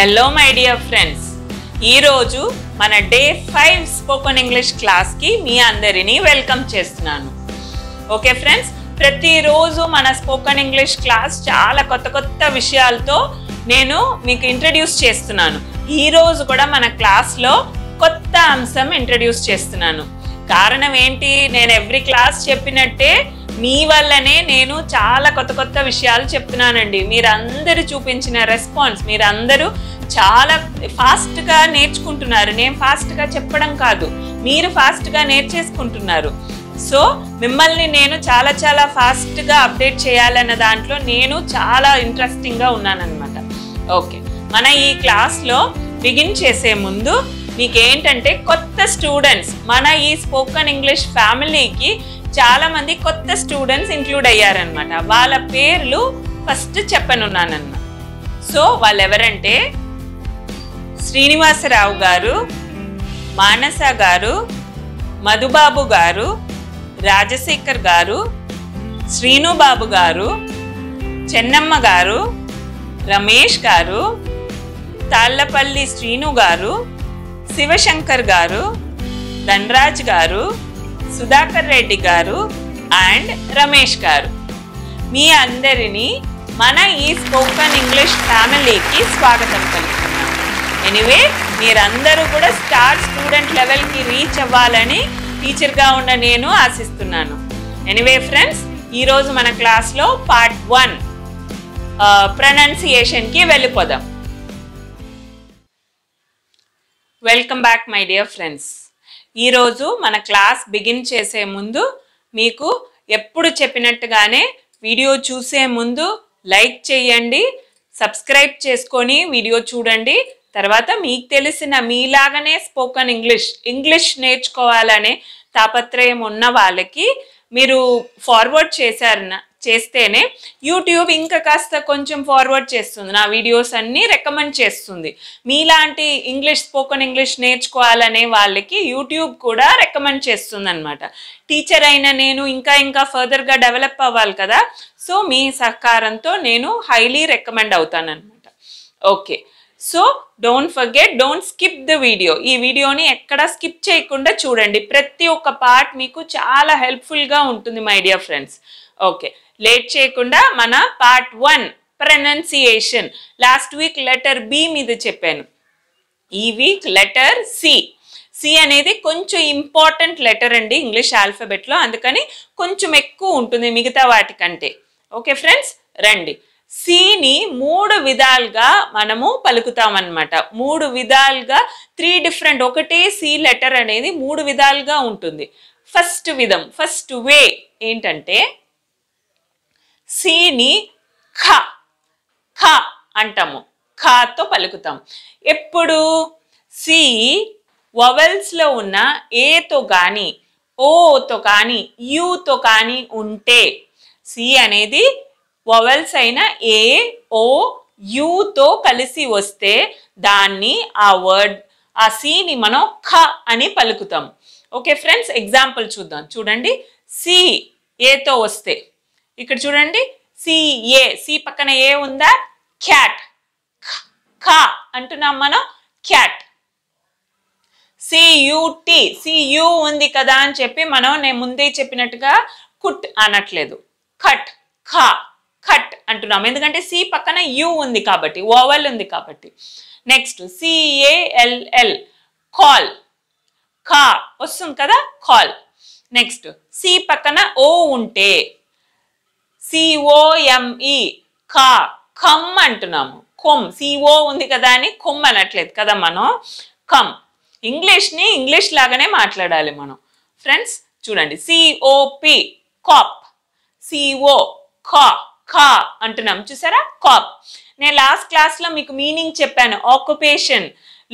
Hello my dear friends, ఈరోజు మన day 5 spoken English క్లాస్కి మీ అందరినీ వెల్కమ్ చేస్తున్నాను. ఓకే ఫ్రెండ్స్, ప్రతిరోజు మన స్పోకెన్ ఇంగ్లీష్ క్లాస్ చాలా కొత్త కొత్త విషయాలతో నేను మీకు ఇంట్రడ్యూస్ చేస్తున్నాను. ఈరోజు కూడా మన క్లాస్లో కొత్త అంశం ఇంట్రడ్యూస్ చేస్తున్నాను. కారణం ఏంటి? నేను ఎవ్రీ క్లాస్ చెప్పినట్టే మీ వల్లనే నేను చాలా కొత్త కొత్త విషయాలు చెప్తున్నానండి. మీరందరూ చూపించిన రెస్పాన్స్, మీరందరూ చాలా ఫాస్ట్గా నేర్చుకుంటున్నారు. నేను ఫాస్ట్గా చెప్పడం కాదు, మీరు ఫాస్ట్గా నేర్చేసుకుంటున్నారు. సో మిమ్మల్ని నేను చాలా చాలా ఫాస్ట్గా అప్డేట్ చేయాలన్న దాంట్లో నేను చాలా ఇంట్రెస్టింగ్గా ఉన్నానన్నమాట. ఓకే, మన ఈ క్లాస్లో బిగిన్ చేసే ముందు మీకు ఏంటంటే కొత్త స్టూడెంట్స్, మన ఈ స్పోకెన్ ఇంగ్లీష్ ఫ్యామిలీకి చాలా మంది కొత్త స్టూడెంట్స్ ఇంక్లూడ్ అయ్యారనమాట. వాళ్ళ పేర్లు ఫస్ట్ చెప్పనున్నానన్నమాట. సో వాళ్ళు ఎవరంటే శ్రీనివాసరావు గారు, మానస గారు, మధుబాబు గారు, రాజశేఖర్ గారు, శ్రీనుబాబు గారు, చెన్నమ్మ గారు, రమేష్ గారు, తాళ్లపల్లి శ్రీను గారు, శివశంకర్ గారు, ధనరాజ్ గారు, సుధాకర్ రెడ్డి గారు అండ్ రమేష్ గారు. మీ అందరినీ మన ఈ స్పోకెన్ ఇంగ్లీష్ ఫ్యామిలీకి స్వాగతం పలుకుతున్నాను. ఎనీవే, మీరందరూ కూడా స్టార్ స్టూడెంట్ లెవెల్కి రీచ్ అవ్వాలని టీచర్గా ఉన్న నేను ఆశిస్తున్నాను. ఎనీవే ఫ్రెండ్స్, ఈరోజు మన క్లాస్లో పార్ట్ 1 ప్రొనౌన్సియేషన్కి వెళ్ళిపోదాం. Welcome back my dear friends. ఈరోజు మన క్లాస్ బిగిన్ చేసే ముందు మీకు ఎప్పుడు చెప్పినట్టుగానే వీడియో చూసే ముందు లైక్ చేయండి, సబ్స్క్రైబ్ చేసుకొని వీడియో చూడండి. తర్వాత మీకు తెలిసిన మీలాగనే స్పోకెన్ ఇంగ్లీష్ నేర్చుకోవాలనే తాపత్రయం ఉన్న వాళ్ళకి మీరు ఫార్వర్డ్ చేస్తేనే యూట్యూబ్ ఇంకా కాస్త కొంచెం ఫార్వర్డ్ చేస్తుంది, నా వీడియోస్ అన్నీ రికమెండ్ చేస్తుంది. మీలాంటి స్పోకెన్ ఇంగ్లీష్ నేర్చుకోవాలనే వాళ్ళకి యూట్యూబ్ కూడా రికమెండ్ చేస్తుంది అనమాట. టీచర్ అయిన నేను ఇంకా ఫర్దర్గా డెవలప్ అవ్వాలి కదా. సో మీ సహకారంతో నేను హైలీ రికమెండ్ అవుతాను అనమాట. Okay, so don't skip the video. ఈ వీడియోని ఎక్కడ స్కిప్ చేయకుండా చూడండి. ప్రతి ఒక్క పార్ట్ మీకు చాలా హెల్ప్ఫుల్గా ఉంటుంది my dear friends. Okay, late చేయకుండా మన part 1 pronunciation. Last week letter B మీద చెప్పాను, ఈ వీక్ లెటర్ సి. సి అనేది కొంచెం ఇంపార్టెంట్ లెటర్ అండి ఇంగ్లీష్ ఆల్ఫాబెట్లో, అందుకని కొంచెం ఎక్కువ ఉంటుంది మిగతా వాటికంటే. ఓకే ఫ్రెండ్స్, రండి. సిని 3 విధాలుగా మనము పలుకుతామన్నమాట. 3 విధాలుగా 3 డిఫరెంట్, ఒకటే సి లెటర్ అనేది 3 విధాలుగా ఉంటుంది. ఫస్ట్ వే ఏంటంటే సిని ఖ అంటాము, ఖతో పలుకుతాం. ఎప్పుడు సి వవెల్స్లో ఉన్న ఏతో కానీ, ఓతో కానీ, యూతో కానీ ఉంటే, సి అనేది వవెల్స్ అయిన ఏ, ఓ, యూతో కలిసి వస్తే దాన్ని ఆ సిని మనం ఖ అని పలుకుతాం. ఓకే ఫ్రెండ్స్, ఎగ్జాంపుల్ చూద్దాం. చూడండి, సి ఏతో వస్తే ఇక్కడ చూడండి, సి పక్కన ఏ ఉందా, క్యాట్. ఖ అంటున్నాం మనం, క్యాట్. సియు ఉంది కదా అని చెప్పి నేను ముందే చెప్పినట్టుగా కుట్ అనట్లేదు, కట్ అంటున్నాం. ఎందుకంటే సి పక్కన యు ఉంది కాబట్టి, ఓవల్ ఉంది కాబట్టి. నెక్స్ట్ CALL కాల్, కా వస్తుంది కదా, కాల్. నెక్స్ట్ సి పక్కన ఓ ఉంటే COME కమ్ అంటున్నాము, కొమ్. CO ఉంది కదా అని కొమ్ అనట్లేదు కదా మనం, కమ్. ఇంగ్లీష్ లాగానే మాట్లాడాలి మనం ఫ్రెండ్స్. చూడండి, COP కాప్, CO కా అంటున్నాం, చూసారా, కాప్. నేను లాస్ట్ క్లాస్లో మీకు మీనింగ్ చెప్పాను. ఆక్యుపేషన్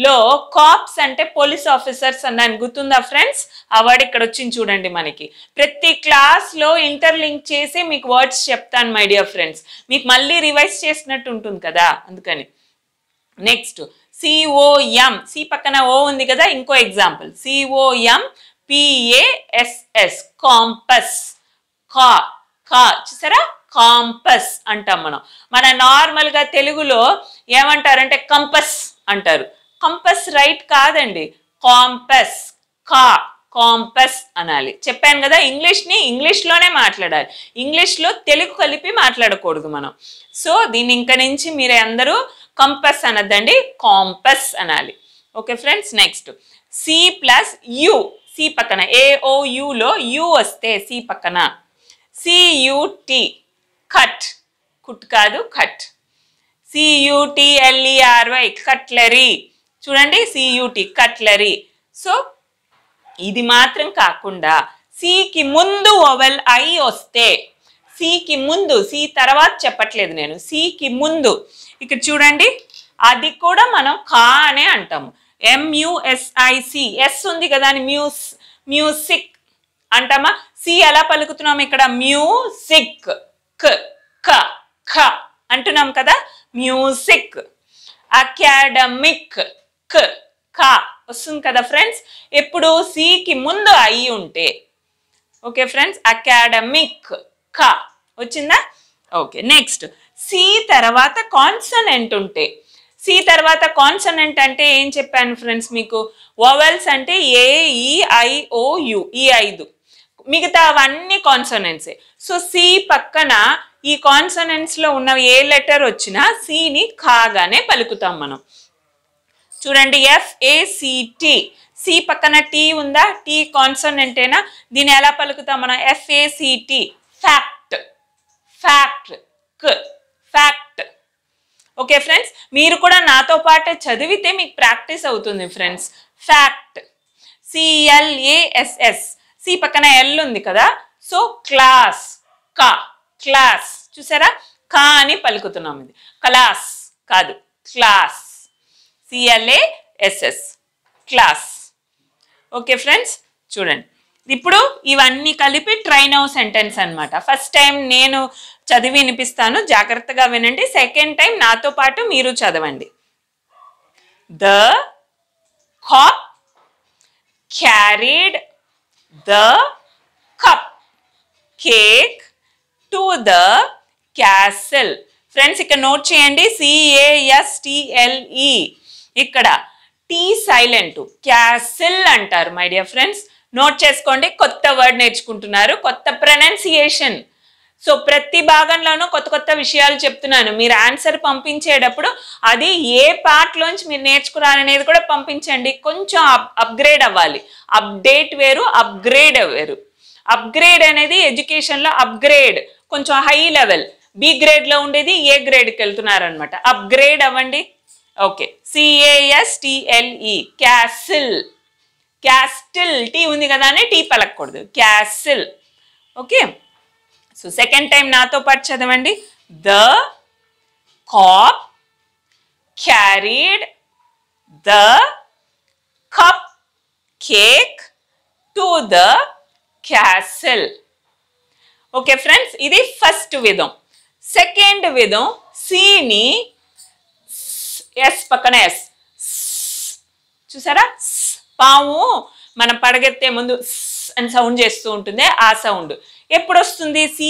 లో కాప్స్ అంటే పోలీస్ ఆఫీసర్స్ అన్నాను, గుర్తుందా ఫ్రెండ్స్? ఆ వర్డ్ ఇక్కడ వచ్చింది చూడండి. మనకి ప్రతి క్లాస్లో ఇంటర్లింక్ చేసి మీకు వర్డ్స్ చెప్తాను మై డియర్ ఫ్రెండ్స్, మీకు మళ్ళీ రివైజ్ చేసినట్టు ఉంటుంది కదా, అందుకని. నెక్స్ట్ COM, సి పక్కన ఓ ఉంది కదా, ఇంకో ఎగ్జాంపుల్ COMPASS కాంపస్, చూసారా, కాంపస్ అంటాం మనం. మన నార్మల్గా తెలుగులో ఏమంటారంటే కంపస్ అంటారు. కంపస్ రైట్ కాదండి, కాంపస్. కాంపస్ అనాలి. చెప్పాను కదా, ఇంగ్లీష్ని ఇంగ్లీష్లోనే మాట్లాడాలి, ఇంగ్లీష్లో తెలుగు కలిపి మాట్లాడకూడదు మనం. సో దీన్ని ఇంక నుంచి మీరు అందరూ కంపస్ అనద్దండి, కాంపస్ అనాలి. Okay friends, next C plus U. C పక్కన AOUలో యు వస్తే సి పక్కన CUT కట్. కుట్ కాదు, కట్. CUTLERY cutlery. చూడండి, CUT కట్లరీ. సో ఇది మాత్రం కాకుండా సికి ముందు వవెల్ ఐ వస్తే, సికి ముందు, సి తర్వాత చెప్పట్లేదు నేను, సికి ముందు ఇక్కడ చూడండి, అది కూడా మనం కా అనే అంటాము. MUSIC, ఎస్ ఉంది కదా అని మ్యూసిక్ అంటామా? సి ఎలా పలుకుతున్నాం ఇక్కడ? మ్యూసిక్. క అంటున్నాం కదా, మ్యూసిక్. అకాడమిక్ కా వస్తుంది కదా ఫ్రెండ్స్, ఎప్పుడు సికి ముందు అయి ఉంటే. ఓకే ఫ్రెండ్స్, అకాడమిక్ కా వచ్చిందా? ఓకే, నెక్స్ట్ సి తర్వాత కాన్సనెంట్ ఉంటే. సి తర్వాత కాన్సనెంట్ అంటే ఏం చెప్పాను ఫ్రెండ్స్ మీకు? వవెల్స్ అంటే AEIOU, ఈ 5, మిగతా అవన్నీ కాన్సనెంట్సే. సో సి పక్కన ఈ కాన్సనెంట్స్లో ఉన్న ఏ లెటర్ వచ్చినా సిని కాగానే పలుకుతాం మనం. చూడండి, FACT. సి పక్కన టీ ఉందా? టీ కాన్సనెంటేనా? దీన్ని ఎలా పలుకుతాం మనం? FACT. Fact. Fact. Fact. Okay friends, మీరు కూడా నాతో పాటే చదివితే మీకు ప్రాక్టీస్ అవుతుంది ఫ్రెండ్స్. ఫ్యాక్ట్. CLASS. సి పక్కన ఎల్ ఉంది కదా, సో క్లాస్. క్లాస్. చూసారా, కా అని పలుకుతున్నాం. ఇది క్లాస్ కాదు, class. CLASS class. Okay friends, చూడండి ఇప్పుడు ఇవన్నీ కలిపి ట్రై నౌ సెంటెన్స్ అన్నమాట. ఫస్ట్ టైం నేను చదివి వినిపిస్తాను, జాగ్రత్తగా వినండి. సెకండ్ టైం నాతో పాటు మీరు చదవండి. The cop carried the cup cake to the castle. Friends ఇక్కడ నోట్ చేయండి, CASTLE. ఇక్కడ టీ సైలెంట్, క్యాసిల్ అంటారు మై డియర్ ఫ్రెండ్స్. నోట్ చేసుకోండి, కొత్త వర్డ్ నేర్చుకుంటున్నారు, కొత్త ప్రొనౌన్సియేషన్. సో ప్రతి భాగంలోనూ కొత్త కొత్త విషయాలు చెప్తున్నాను. మీరు ఆన్సర్ పంపించేటప్పుడు అది ఏ పార్ట్లోంచి మీరు నేర్చుకున్నారనేది కూడా పంపించండి. కొంచెం అప్గ్రేడ్ అవ్వాలి. అప్డేట్ వేరు, అప్గ్రేడ్ వేరు. అప్గ్రేడ్ అనేది ఎడ్యుకేషన్లో అప్గ్రేడ్, కొంచెం హై లెవెల్. B గ్రేడ్లో ఉండేది A గ్రేడ్కి వెళ్తున్నారనమాట. అప్గ్రేడ్ అవ్వండి. Okay, CASTLE castle. Castle, T ఉంది కదా అని టీ పలకూడదు, castle. Okay, so second time నాతో పాటు చదవండి. The cop carried the cup cake to the castle. Okay friends, ఇది ఫస్ట్ విధం. సెకండ్ విధం, సిని ఎస్ పక్కన ఎస్. చూసారా, పాము మనం పడగెత్తే ముందు అని సౌండ్ చేస్తూ ఉంటుంది, ఆ సౌండ్ ఎప్పుడు వస్తుంది? సి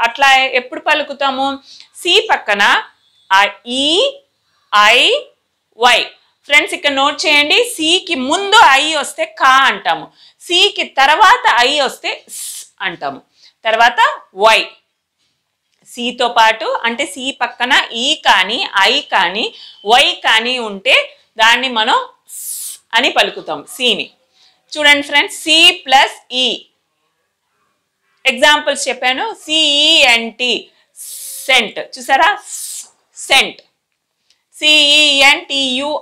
అట్లా ఎప్పుడు పలుకుతాము? సి పక్కన EIY. ఫ్రెండ్స్ ఇక్కడ నోట్ చేయండి, సికి ముందు ఐ వస్తే కా అంటాము, సికి తర్వాత ఐ వస్తే అంటాము, తర్వాత వై. సితో పాటు అంటే సి పక్కన ఈ కానీ ఐ కానీ వై కానీ ఉంటే దాన్ని మనం అని పలుకుతాం, సిని. చూడండి ఫ్రెండ్స్, సి ప్లస్ ఈ. ఎగ్జాంపుల్స్ చెప్పాను. CENT cent. చూసారా, సెంట్. CENTURY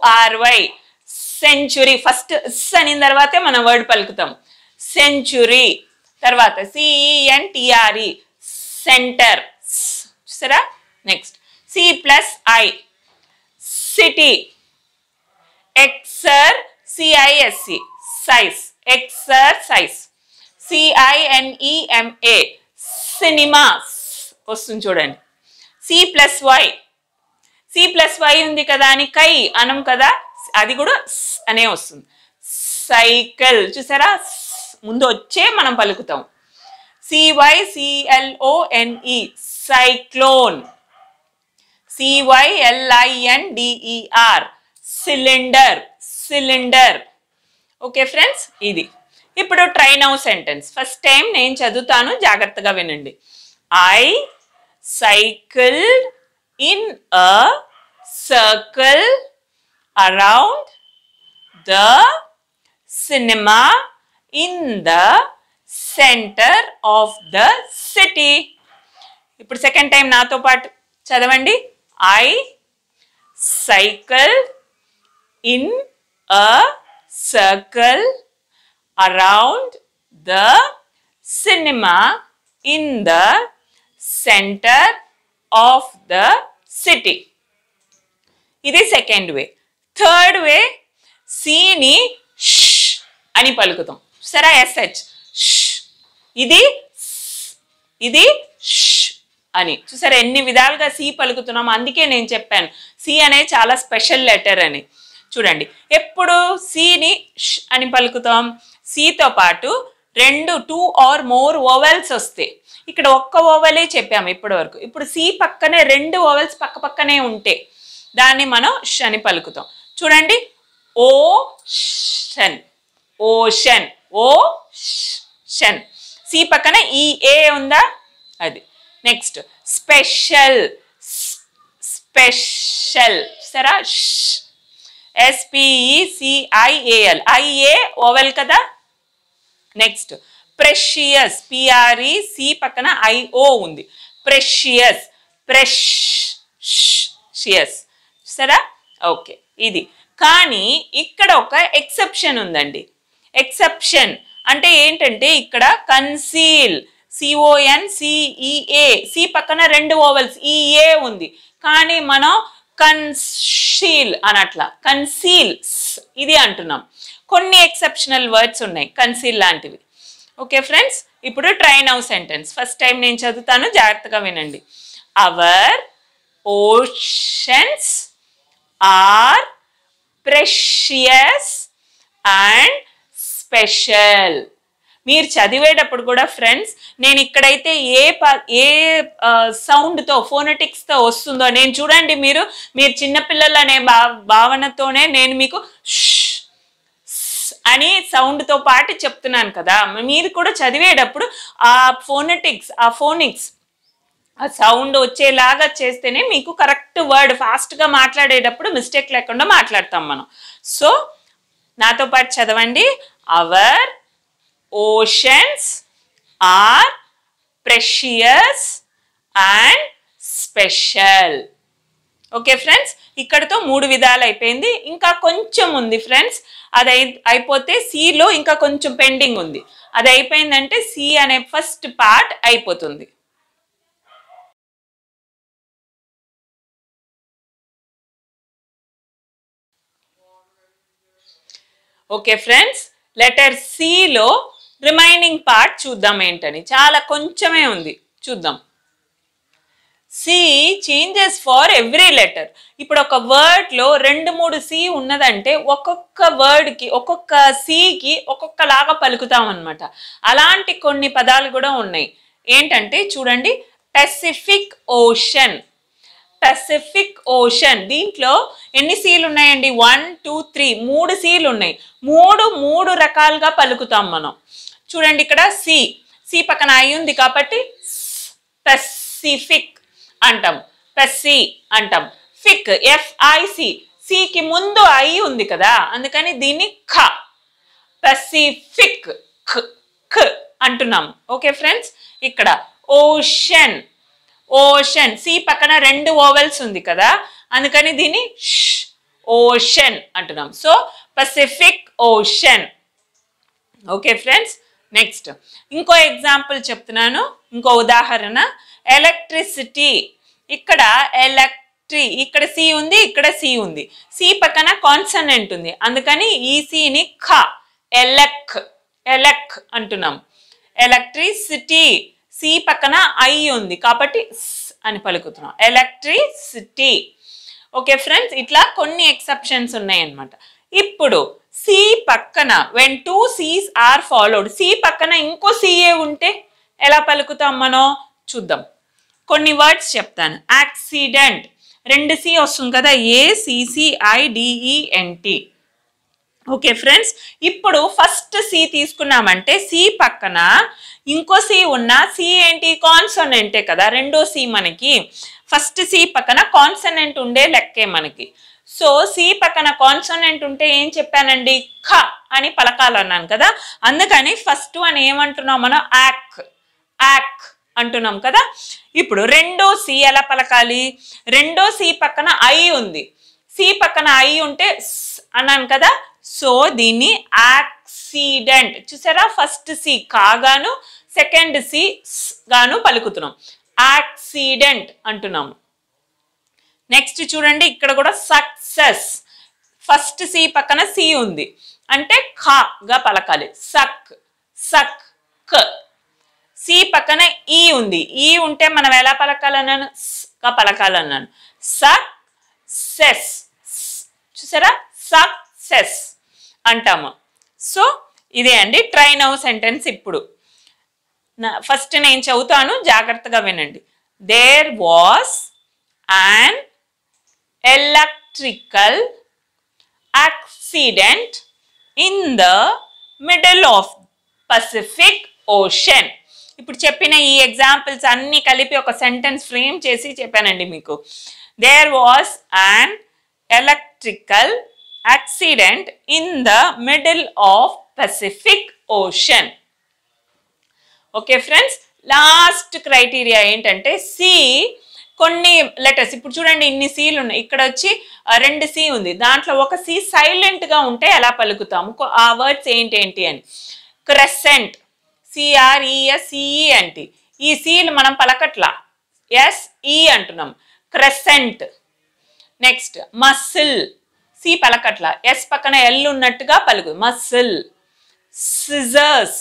century. ఫస్ట్ అనిన తర్వాతే మనం వర్డ్ పలుకుతాం, సెంచురీ. తర్వాత CENTRE సెంటర్. చూసారా, next C plus I city. CISC size, exercise. CINEMA cinema వస్తుంది చూడండి. C ప్లస్ Y ఉంది కదా అని కై అనం కదా, అది కూడా అనే వస్తుంది, సైకిల్. చూసారా, ముందు వచ్చే మనం పలుకుతాం. CYCLONE, cyclone. CYLINDER, cylinder, cylinder. Okay friends, ఇది. ఇప్పుడు try now sentence. First time నేను చదువుతాను, జాగ్రత్తగా వినండి. I cycled in a circle around the cinema in the center of the city. ఇప్పుడు సెకండ్ టైం నాతో పాటు చదవండి. I cycled in a circle around the cinema in the center of the city. ఇది second way. Third వే, సిని ష్ అని పలుకుతాం. సరే, SH. ఇది ష్ అని. చూసారా ఎన్ని విధాలుగా సి పలుకుతున్నాం. అందుకే నేను చెప్పాను సి అనేది చాలా స్పెషల్ లెటర్ అని. చూడండి, ఎప్పుడు సిని ష్ అని పలుకుతాం, సితో పాటు 2 or more ఓవెల్స్ వస్తాయి. ఇక్కడ ఒక్క ఓవెలే చెప్పాము ఇప్పటి వరకు. ఇప్పుడు సి పక్కనే 2 ఓవెల్స్ పక్క పక్కనే ఉంటే దాన్ని మనం ష్ అని పలుకుతాం. చూడండి, ఓషన్, ఓషన్, ఓషన్. సి పక్కన ఈ ఏ ఉందా, అది. Next special, special. సరే, SPECIAL, ఐఏ ఓవెల్ కదా. నెక్స్ట్ ప్రెషియస్, PREC పక్కన IO ఉంది. Precious, precious. సరే, ఓకే, ఇది. కానీ ఇక్కడ ఒక ఎక్సెప్షన్ ఉందండి. ఎక్సెప్షన్ అంటే ఏంటంటే ఇక్కడ కన్సీల్, CONCEA, సి పక్కన 2 ఓవెల్స్, EA ఉంది. కానీ మనం కన్సీల్ అనట్లా, కన్సీల్ ఇది అంటున్నాం. కొన్ని ఎక్సెప్షనల్ వర్డ్స్ ఉన్నాయి కన్సీల్ లాంటివి. ఓకే ఫ్రెండ్స్, ఇప్పుడు try now sentence. First time నేను చదువుతాను, జాగ్రత్తగా వినండి. Our oceans are precious and special. మీరు చదివేటప్పుడు కూడా ఫ్రెండ్స్, నేను ఇక్కడైతే ఏ సౌండ్తో, ఫోనెటిక్స్తో వస్తుందో నేను చూడండి. మీరు చిన్నపిల్లలు అనే భావనతోనే నేను మీకు అని సౌండ్తో పాటు చెప్తున్నాను కదా. మీరు కూడా చదివేటప్పుడు ఆ ఫోనెటిక్స్, ఆ ఫోనిక్స్, ఆ సౌండ్ వచ్చేలాగా చేస్తేనే మీకు కరెక్ట్ వర్డ్, ఫాస్ట్గా మాట్లాడేటప్పుడు మిస్టేక్ లేకుండా మాట్లాడతాం మనం. సో నాతో పాటు చదవండి. Our oceans are precious and special. Okay friends, ఇక్కడతో 3 విధాలు అయిపోయింది. ఇంకా కొంచెం ఉంది ఫ్రెండ్స్. అది అయిపోతే సిలో ఇంకా కొంచెం పెండింగ్ ఉంది. అది అయిపోయిందంటే సి అనే ఫస్ట్ పార్ట్ అయిపోతుంది. ఓకే ఫ్రెండ్స్, లెటర్ సిలో రిమైనింగ్ పార్ట్ చూద్దాం ఏంటని. చాలా కొంచెమే ఉంది, చూద్దాం. C changes for every letter. ఇప్పుడు ఒక వర్డ్లో 2-3 సి ఉన్నదంటే ఒక్కొక్క వర్డ్కి, ఒక్కొక్క సికి ఒక్కొక్కలాగా పలుకుతాం అనమాట. అలాంటి కొన్ని పదాలు కూడా ఉన్నాయి. ఏంటంటే చూడండి, పెసిఫిక్ ఓషన్, పెసిఫిక్ ఓషన్. దీంట్లో ఎన్ని సీలు ఉన్నాయండి? 1, 2, 3, 3 సీలు ఉన్నాయి. 3 రకాలుగా పలుకుతాం మనం. చూడండి, ఇక్కడ సి పక్కన ఐ ఉంది కాబట్టి పెసిఫిక్ అంటాం, పెసి అంటాం. ఫిక్, FIC, సికి ముందు ఐ ఉంది కదా, అందుకని దీన్ని ఖ, పెసిఫిక్ ఖ అంటున్నాం. ఓకే ఫ్రెండ్స్, ఇక్కడ ఓషన్, ఓషన్, సి పక్కన 2 ఓవెల్స్ ఉంది కదా, అందుకని దీన్ని ఓషన్ అంటున్నాం. So Pacific ocean. Okay friends, next ఇంకో ఎగ్జాంపుల్ చెప్తున్నాను, ఇంకో ఉదాహరణ. ఎలక్ట్రిసిటీ. ఇక్కడ ఇక్కడ సి ఉంది, ఇక్కడ సి ఉంది. సి పక్కన కాన్సనెంట్ ఉంది, అందుకని ఈ సిని ఖ, ఎలక్ అంటున్నాం. ఎలక్ట్రిసిటీ, సి పక్కన ఐ ఉంది కాబట్టి అని పలుకుతున్నాం, ఎలక్ట్రిసిటీ. ఓకే ఫ్రెండ్స్, ఇట్లా కొన్ని ఎక్సెప్షన్స్ ఉన్నాయన్నమాట. ఇప్పుడు సి పక్కన when 2 C's are followed, C పక్కన ఇంకో సిఏ ఉంటే ఎలా పలుకుతాం మనం చూద్దాం. కొన్ని వర్డ్స్ చెప్తాను. యాక్సిడెంట్, 2 సి వస్తుంది కదా, ACCIDENT. ఓకే ఫ్రెండ్స్, ఇప్పుడు ఫస్ట్ సి తీసుకున్నామంటే సి పక్కన ఇంకో సి ఉన్న సి ఏంటి, కాన్సోనెంటే కదా. రెండో సి మనకి ఫస్ట్ సి పక్కన కాన్సోనెంట్ ఉండే లెక్కే మనకి. సో సి పక్కన కాన్సోనెంట్ ఉంటే ఏం చెప్పానండి, ఖ అని పలకాలన్నాను కదా. అందుకని ఫస్ట్ అని ఏమంటున్నాం మనం, యాక్ యాక్ అంటున్నాం కదా. ఇప్పుడు రెండో సి ఎలా పలకాలి, రెండో సి పక్కన ఐ ఉంది, సి పక్కన ఐ ఉంటే అన్నాను కదా. సో దీన్ని యాక్సిడెంట్, చూసారా, ఫస్ట్ సి కాగాను సెకండ్ సి గాను పలుకుతున్నాం, యాక్సిడెంట్ అంటున్నాము. నెక్స్ట్ చూడండి, ఇక్కడ కూడా సక్సెస్, ఫస్ట్ సి పక్కన సి ఉంది అంటే ఖగా పలకాలి, సక్ సక్ క. సి పక్కన ఈ ఉంది, ఈ ఉంటే మనం ఎలా పలకాలన్నాను, గా పలకాలన్నాను, సక్సెస్, చూసారా, సక్సెస్ అంటాము. సో ఇదే అండి ట్రై నౌ సెంటెన్స్. ఇప్పుడు ఫస్ట్ నేను చదువుతాను, జాగ్రత్తగా వినండి. There was an electrical accident in the middle of Pacific Ocean. ఇప్పుడు చెప్పిన ఈ ఎగ్జాంపుల్స్ అన్ని కలిపి ఒక సెంటెన్స్ ఫ్రేమ్ చేసి చెప్పానండి మీకు. There was an electrical accident in the middle of Pacific Ocean. Okay friends, last criteria ఏంటంటే సి కొన్ని లెటర్స్. ఇప్పుడు చూడండి ఇన్ని సీలు ఉన్నాయి, ఇక్కడ వచ్చి 2 సి ఉంది, దాంట్లో ఒక సి సైలెంట్గా ఉంటే ఎలా పలుకుతాము, ఆ వర్డ్స్ ఏంటి అని. క్రెసెంట్, CRESCENT, ఈ సీలు మనం పలకట్లా, SE అంటున్నాం, క్రెసెంట్. నెక్స్ట్ మసిల్, సి పలకట్లా, ఎస్ పక్కన ఎల్ ఉన్నట్టుగా పలుకు, మసిల్. సిజర్స్,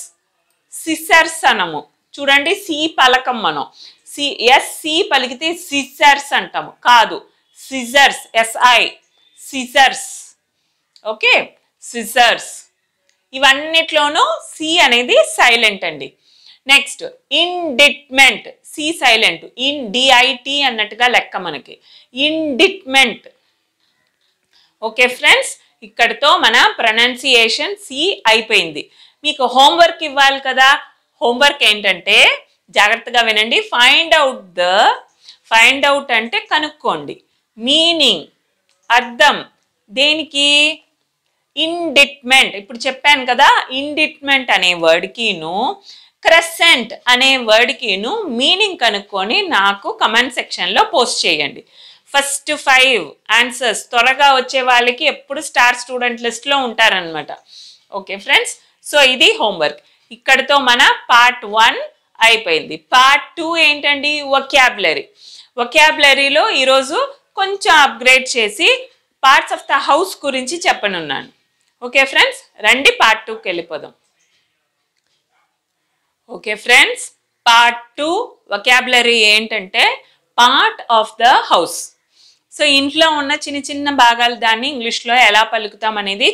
సిసర్స్ అనము, చూడండి సి పలకం మనం, సి పలికితే సిజర్స్ అంటాము, కాదు scissors, SI, scissors. Okay, scissors. ఇవన్నిట్లోనూ సి అనేది సైలెంట్ అండి. Next indictment, C silent, DIT అన్నట్టుగా లెక్క మనకి, ఇండిట్మెంట్. ఓకే ఫ్రెండ్స్, ఇక్కడితో మన ప్రొనౌన్సియేషన్ సి అయిపోయింది. మీకు హోంవర్క్ ఇవ్వాలి కదా. హోంవర్క్ ఏంటంటే జాగ్రత్తగా వినండి. ఫైండ్ అవుట్ అంటే కనుక్కోండి, మీనింగ్ అర్థం దేనికి, ఇండిట్మెంట్. ఇప్పుడు చెప్పాను కదా, ఇండిట్మెంట్ అనే వర్డ్కిను క్రెసెంట్ అనే వర్డ్కిను మీనింగ్ కనుక్కొని నాకు కమెంట్ సెక్షన్లో పోస్ట్ చేయండి. ఫస్ట్ 5 ఆన్సర్స్ త్వరగా వచ్చే వాళ్ళకి ఎప్పుడు స్టార్ స్టూడెంట్ లిస్ట్లో ఉంటారనమాట. ఓకే ఫ్రెండ్స్, సో ఇది హోంవర్క్. ఇక్కడితో మన పార్ట్ 1 అయిపోయింది. పార్ట్ 2 ఏంటండి, వొకాబులరీలో ఈరోజు కొంచెం అప్గ్రేడ్ చేసి పార్ట్స్ ఆఫ్ ద హౌస్ గురించి చెప్పనున్నాను. ఓకే ఫ్రెండ్స్, రండి పార్ట్ 2కి వెళ్ళిపోదాం. ఓకే ఫ్రెండ్స్, పార్ట్ 2 వొకాబులరీ ఏంటంటే part of the house. So ఇంట్లో ఉన్న చిన్న చిన్న భాగాలు దాన్ని ఇంగ్లీష్లో ఎలా పలుకుతాం అనేది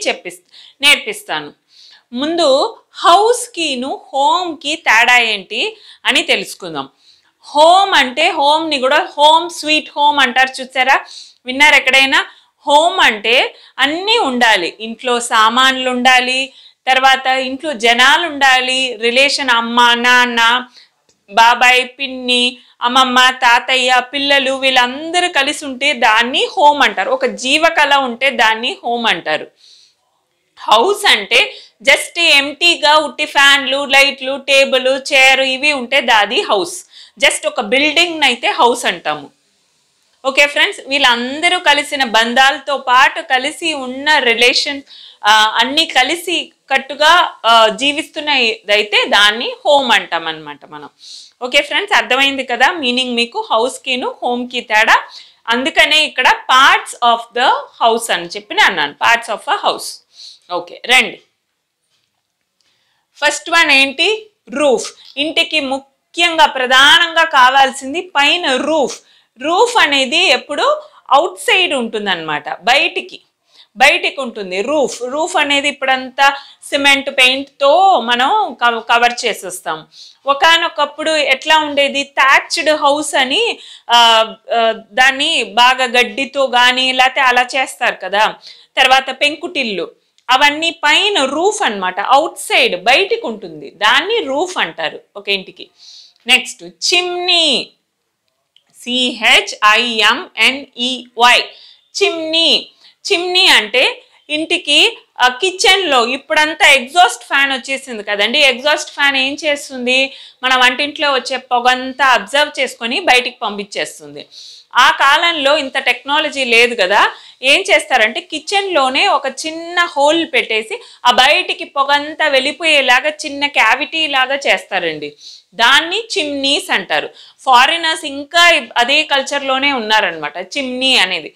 నేర్పిస్తాను. ముందు హౌస్కిను హోమ్కి తేడా ఏంటి అని తెలుసుకుందాం. హోమ్ అంటే హోమ్ని కూడా హోమ్ స్వీట్ హోమ్ అంటారు, చూసారా, విన్నారు ఎక్కడైనా. హోమ్ అంటే అన్నీ ఉండాలి, ఇంట్లో సామాన్లు ఉండాలి, తర్వాత ఇంట్లో జనాలు ఉండాలి, రిలేషన్ అమ్మ నాన్న బాబాయ్ పిన్ని అమ్మమ్మ తాతయ్య పిల్లలు వీళ్ళందరూ కలిసి ఉంటే దాన్ని హోమ్ అంటారు. ఒక జీవకళ ఉంటే దాన్ని హోమ్ అంటారు. హౌస్ అంటే జస్ట్ ఎంటీగా ఉట్టి ఫ్యాన్లు లైట్లు టేబుల్ చైర్ ఇవి ఉంటే దాది హౌస్. జస్ట్ ఒక బిల్డింగ్ అయితే హౌస్ అంటాము. ఓకే ఫ్రెండ్స్, వీళ్ళందరూ కలిసిన బంధాలతో పాటు కలిసి ఉన్న రిలేషన్ అన్నీ కలిసి కట్టుగా జీవిస్తున్నదైతే దాన్ని హోమ్ అంటాం అన్నమాట మనం. ఓకే ఫ్రెండ్స్, అర్థమైంది కదా మీనింగ్ మీకు, హౌస్కిను హోమ్కి తేడా. అందుకనే ఇక్కడ పార్ట్స్ ఆఫ్ ద హౌస్ అని చెప్పి అన్నాను, parts of a house. Okay రండి, ఫస్ట్ వన్ ఏంటి, రూఫ్. ఇంటికి ముఖ్యంగా ప్రధానంగా కావాల్సింది పైన రూఫ్. రూఫ్ అనేది ఎప్పుడు అవుట్ సైడ్ ఉంటుందన్నమాట, బయటికి. బయటికి ఉంటుంది రూఫ్. రూఫ్ అనేది ఇప్పుడంతా సిమెంట్ పెయింట్తో మనం కవర్ చేసేస్తాం. ఒకానొకప్పుడు ఎట్లా ఉండేది, థ్యాచ్డ్ హౌస్ అని దాన్ని బాగా గడ్డితో కానీ లేకపోతే అలా చేస్తారు కదా. తర్వాత పెంకుటిల్లు, అవన్నీ పైన రూఫ్ అన్నమాట, అవుట్ సైడ్ బయటికి ఉంటుంది, దాన్ని రూఫ్ అంటారు ఒక ఇంటికి. Next chimney, CHIMNEY, chimney. Chimney అంటే ఇంటికి కిచెన్లో ఇప్పుడంతా ఎగ్జాస్ట్ ఫ్యాన్ వచ్చేసింది కదండి. ఎగ్జాస్ట్ ఫ్యాన్ ఏం చేస్తుంది, మన వంటింట్లో వచ్చే పొగంతా అబ్జర్వ్ చేసుకొని బయటికి పంపించేస్తుంది. ఆ కాలంలో ఇంత టెక్నాలజీ లేదు కదా, ఏం చేస్తారంటే కిచెన్లోనే ఒక చిన్న హోల్ పెట్టేసి ఆ బయటికి పొగంతా వెళ్ళిపోయేలాగా చిన్న క్యావిటీ లాగా చేస్తారండి. దాన్ని చిమ్నీస్ అంటారు. ఫారినర్స్ ఇంకా అదే కల్చర్లోనే ఉన్నారనమాట చిమ్నీ అనేది.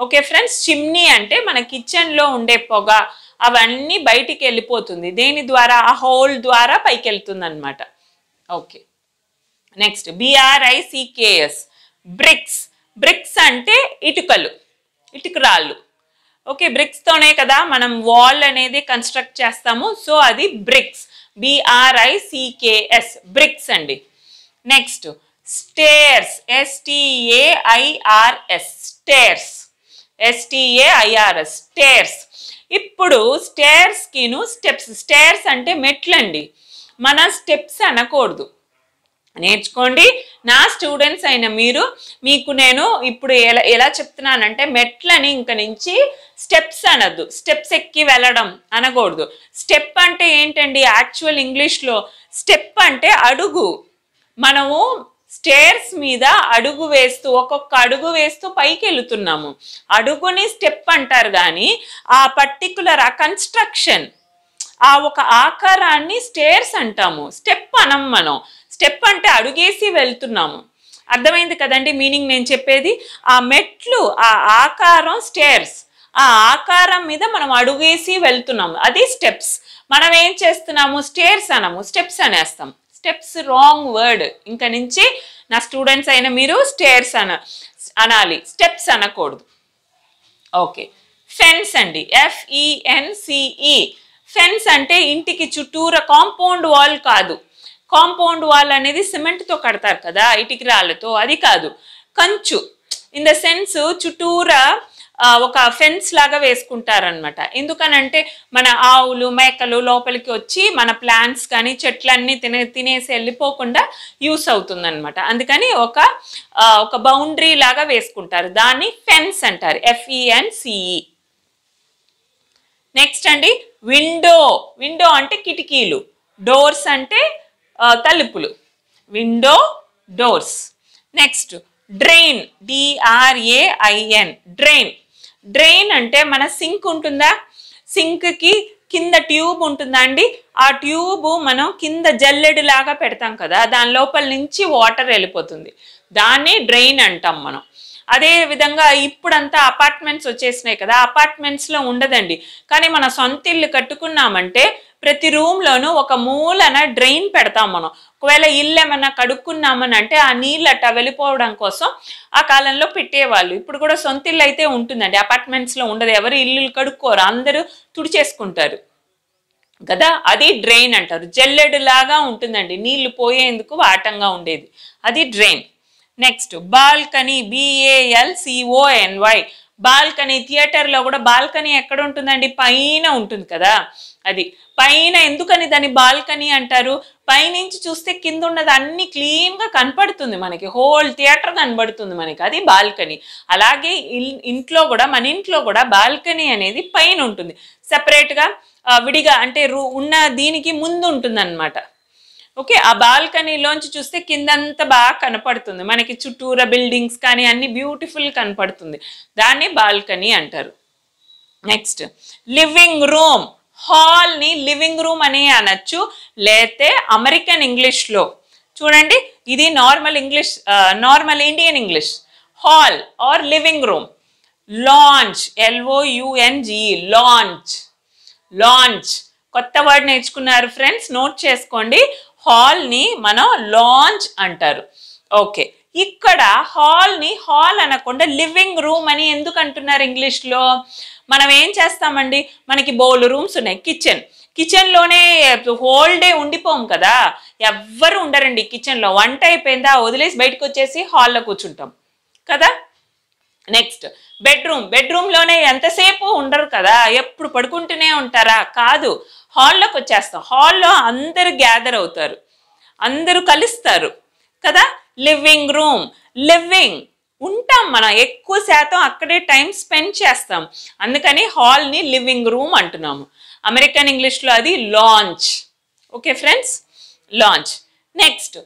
ఓకే ఫ్రెండ్స్, చిమ్నీ అంటే మన కిచెన్లో ఉండే పొగ అవన్నీ బయటికి వెళ్ళిపోతుంది. దేని ద్వారా, ఆ హోల్ ద్వారా పైకి వెళ్తుంది అనమాట. Okay, next BRICKS, bricks. Bricks అంటే ఇటుకలు, ఇటుకరాళ్ళు. ఓకే, బ్రిక్స్తోనే కదా మనం వాల్ అనేది కన్స్ట్రక్ట్ చేస్తాము. సో అది బ్రిక్స్, BRICKS, బ్రిక్స్ అండి. Next stairs, STAIRS, stairs, STAIRS, stairs. ఇప్పుడు స్టేర్స్కిను స్టెప్స్. స్టేర్స్ అంటే మెట్లండి, మన స్టెప్స్ అనకూడదు. నేర్చుకోండి నా స్టూడెంట్స్ అయిన మీకు నేను ఇప్పుడు ఎలా చెప్తున్నానంటే మెట్లని ఇంక నుంచి స్టెప్స్ అనద్దు, స్టెప్స్ ఎక్కి వెళ్ళడం అనకూడదు. స్టెప్ అంటే ఏంటండి, యాక్చువల్ ఇంగ్లీష్లో స్టెప్ అంటే అడుగు. మనము స్టేర్స్ మీద అడుగు వేస్తూ ఒక్కొక్క అడుగు వేస్తూ పైకి వెళుతున్నాము, అడుగుని స్టెప్ అంటారు. కానీ ఆ పర్టికులర్ ఆ కన్స్ట్రక్షన్, ఆ ఒక ఆకారాన్ని స్టేర్స్ అంటాము, స్టెప్ అనం మనం. స్టెప్ అంటే అడుగేసి వెళ్తున్నాము. అర్థమైంది కదండి మీనింగ్ నేను చెప్పేది. ఆ మెట్లు, ఆ ఆకారం స్టేర్స్, ఆ ఆకారం మీద మనం అడుగేసి వెళ్తున్నాము, అది స్టెప్స్. మనం ఏం చేస్తున్నాము, స్టేర్స్ అనము, స్టెప్స్ అనేస్తాం. Steps wrong word. ఇంకా నుంచి నా స్టూడెంట్స్ అయిన మీరు స్టేర్స్ అనాలి, స్టెప్స్ అనకూడదు. ఓకే, ఫెన్స్ అండి, FENCE. ఫెన్స్ అంటే ఇంటికి చుట్టూరా కాంపౌండ్ వాల్ కాదు. కాంపౌండ్ వాల్ అనేది సిమెంట్తో కడతారు కదా, ఇటుక రాళ్ళతో, అది కాదు. కంచు, ఇన్ ద సెన్స్ చుట్టూరా ఒక ఫెన్స్ లాగా వేసుకుంటారనమాట. ఎందుకనంటే మన ఆవులు మేకలు లోపలికి వచ్చి మన ప్లాంట్స్ కానీ చెట్లన్నీ తినేసి వెళ్ళిపోకుండా యూస్ అవుతుందన్నమాట. అందుకని ఒక బౌండరీ లాగా వేసుకుంటారు, దాన్ని ఫెన్స్ అంటారు, FENCE. నెక్స్ట్ అండి విండో. విండో అంటే కిటికీలు, డోర్స్ అంటే తలుపులు, window, doors. Next drain, DRAIN, drain. Drain అంటే మన సింక్ ఉంటుందా, సింక్కి కింద ట్యూబ్ ఉంటుందా అండి, ఆ ట్యూబ్ మనం కింద జల్లెడు లాగా పెడతాం కదా, దాని లోపల నుంచి వాటర్ వెళ్ళిపోతుంది, దాన్ని డ్రైన్ అంటాం మనం. అదే విధంగా ఇప్పుడంతా అపార్ట్మెంట్స్ వచ్చేసినాయి కదా, అపార్ట్మెంట్స్లో ఉండదండి. కానీ మన సొంత ఇల్లు కట్టుకున్నామంటే ప్రతి రూమ్లోనూ ఒక మూలన డ్రైన్ పెడతాం మనం. ఒకవేళ ఇల్లు ఏమన్నా కడుక్కున్నామని అంటే ఆ నీళ్ళు అట్టా వెళ్ళిపోవడం కోసం ఆ కాలంలో పెట్టేవాళ్ళు. ఇప్పుడు కూడా సొంత ఇల్లు అయితే ఉంటుందండి, అపార్ట్మెంట్స్లో ఉండదు. ఎవరు ఇల్లు కడుక్కోరు, అందరూ తుడిచేసుకుంటారు కదా, అది డ్రైన్ అంటారు. జల్లెడు లాగా ఉంటుందండి, నీళ్లు పోయేందుకు వాటంగా ఉండేది, అది drain. Next balcony, BALCONY. Balcony, థియేటర్లో కూడా బాల్కనీ ఎక్కడ ఉంటుందండి, పైన ఉంటుంది కదా. అది పైన ఎందుకని దాన్ని బాల్కనీ అంటారు, పైనుంచి చూస్తే కింద ఉన్నది అన్ని క్లీన్గా కనపడుతుంది మనకి, హోల్ థియేటర్ కనబడుతుంది మనకి, అది బాల్కనీ. అలాగే ఇంట్లో కూడా, మన ఇంట్లో కూడా బాల్కనీ అనేది పైన ఉంటుంది, సపరేట్గా విడిగా, అంటే ఉన్న దీనికి ముందు ఉంటుంది అన్నమాట. ఓకే, ఆ బాల్కనీలోంచి చూస్తే కిందంతా బాగా కనపడుతుంది మనకి, చుట్టూరా బిల్డింగ్స్ కానీ అన్ని బ్యూటిఫుల్ కనపడుతుంది, దాన్ని బాల్కనీ అంటారు. Next living room. హాల్ని లివింగ్ రూమ్ అని అనొచ్చు, లేతే అమెరికన్ ఇంగ్లీష్లో చూడండి, ఇది normal English, normal Indian English. Hall or living room. Lounge, LOUNGE, lounge. Lounge కొత్త వర్డ్ నేర్చుకున్నారు ఫ్రెండ్స్, నోట్ చేసుకోండి. హాల్ని మనం లాంచ్ అంటారు. ఓకే, ఇక్కడ హాల్ని హాల్ అనకుండా లివింగ్ రూమ్ అని ఎందుకు అంటున్నారు ఇంగ్లీష్లో? మనం ఏం చేస్తామండి, మనకి బౌల్ రూమ్స్ ఉన్నాయి, కిచెన్లోనే హోల్ డే ఉండిపోం కదా, ఎవ్వరు ఉండరండి కిచెన్లో. వంట అయిపోయిందా వదిలేసి బయటకు వచ్చేసి హాల్లో కూర్చుంటాం కదా. నెక్స్ట్ బెడ్రూమ్లోనే ఎంతసేపు ఉండరు కదా, ఎప్పుడు పడుకుంటూనే ఉంటారా? కాదు, హాల్లోకి వచ్చేస్తాం. హాల్లో అందరు గ్యాదర్ అవుతారు, అందరూ కలుస్తారు కదా. లివింగ్ రూమ్, లివింగ్ ఉంటాం మనం, ఎక్కువ శాతం అక్కడే టైం స్పెండ్ చేస్తాం, అందుకని హాల్ని లివింగ్ రూమ్ అంటున్నాము. అమెరికన్ ఇంగ్లీష్లో అది launch. Okay friends, launch. Next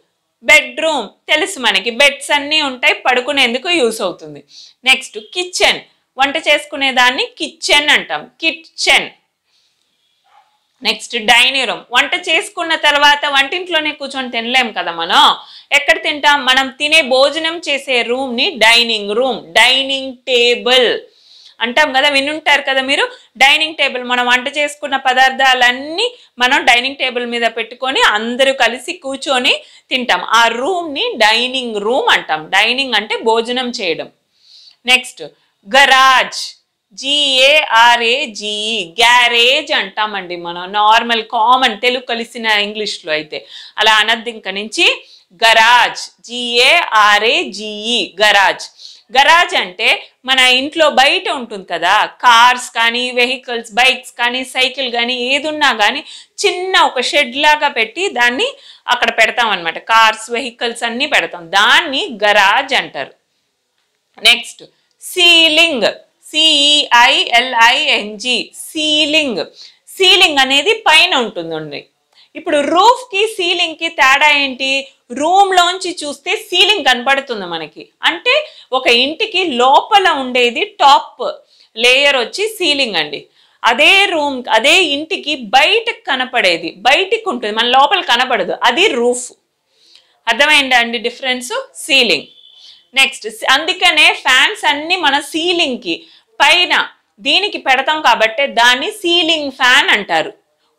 bedroom తెలుసు మనకి, బెడ్స్ అన్నీ ఉంటాయి, పడుకునేందుకు యూస్ అవుతుంది. నెక్స్ట్ కిచెన్, వంట చేసుకునే దాన్ని కిచెన్ అంటాం, కిచెన్. నెక్స్ట్ డైనింగ్ రూమ్, వంట చేసుకున్న తర్వాత వంటింట్లోనే కూర్చొని తినలేం కదా మనం, ఎక్కడ తింటాం? మనం తినే భోజనం చేసే రూమ్ని డైనింగ్ రూమ్, డైనింగ్ టేబుల్ అంటాం కదా, వినుంటారు కదా మీరు. డైనింగ్ టేబుల్, మనం వంట చేసుకున్న పదార్థాలన్నీ మనం డైనింగ్ టేబుల్ మీద పెట్టుకొని అందరూ కలిసి కూర్చొని తింటాం. ఆ రూమ్ని డైనింగ్ రూమ్ అంటాం. డైనింగ్ అంటే భోజనం చేయడం. నెక్స్ట్ గరాజ్, GARAGE, గ్యారేజ్ అంటామండి మనం, నార్మల్ కామన్ తెలుగు కలిసిన ఇంగ్లీష్లో అయితే. అలా అనద్దు ఇంక నుంచి, గరాజ్, GARAGE, గరాజ్. గరాజ్ అంటే మన ఇంట్లో బయట ఉంటుంది కదా, కార్స్ కానీ వెహికల్స్, బైక్స్ కానీ సైకిల్ కానీ ఏదున్నా కానీ చిన్న ఒక షెడ్ లాగా పెట్టి దాన్ని అక్కడ పెడతాం అనమాట. కార్స్ వెహికల్స్ అన్నీ పెడతాం, దాన్ని గరాజ్ అంటారు. Next ceiling, CEILING, ceiling. Ceiling అనేది పైన ఉంటుందండి. ఇప్పుడు రూఫ్కి సీలింగ్కి తేడా ఏంటి? రూమ్లోంచి చూస్తే సీలింగ్ కనపడుతుంది మనకి, అంటే ఒక ఇంటికి లోపల ఉండేది టాప్ లేయర్ వచ్చి సీలింగ్ అండి. అదే ఇంటికి బయటకు కనపడేది, బయటికి ఉంటుంది, మన లోపల కనపడదు, అది రూఫ్. అర్థమైందా అండి డిఫరెన్స్? సీలింగ్. నెక్స్ట్ అందుకనే ఫ్యాన్స్ అన్ని మన సీలింగ్కి పైన దీనికి పెడతాం కాబట్టి దాన్ని సీలింగ్ ఫ్యాన్ అంటారు.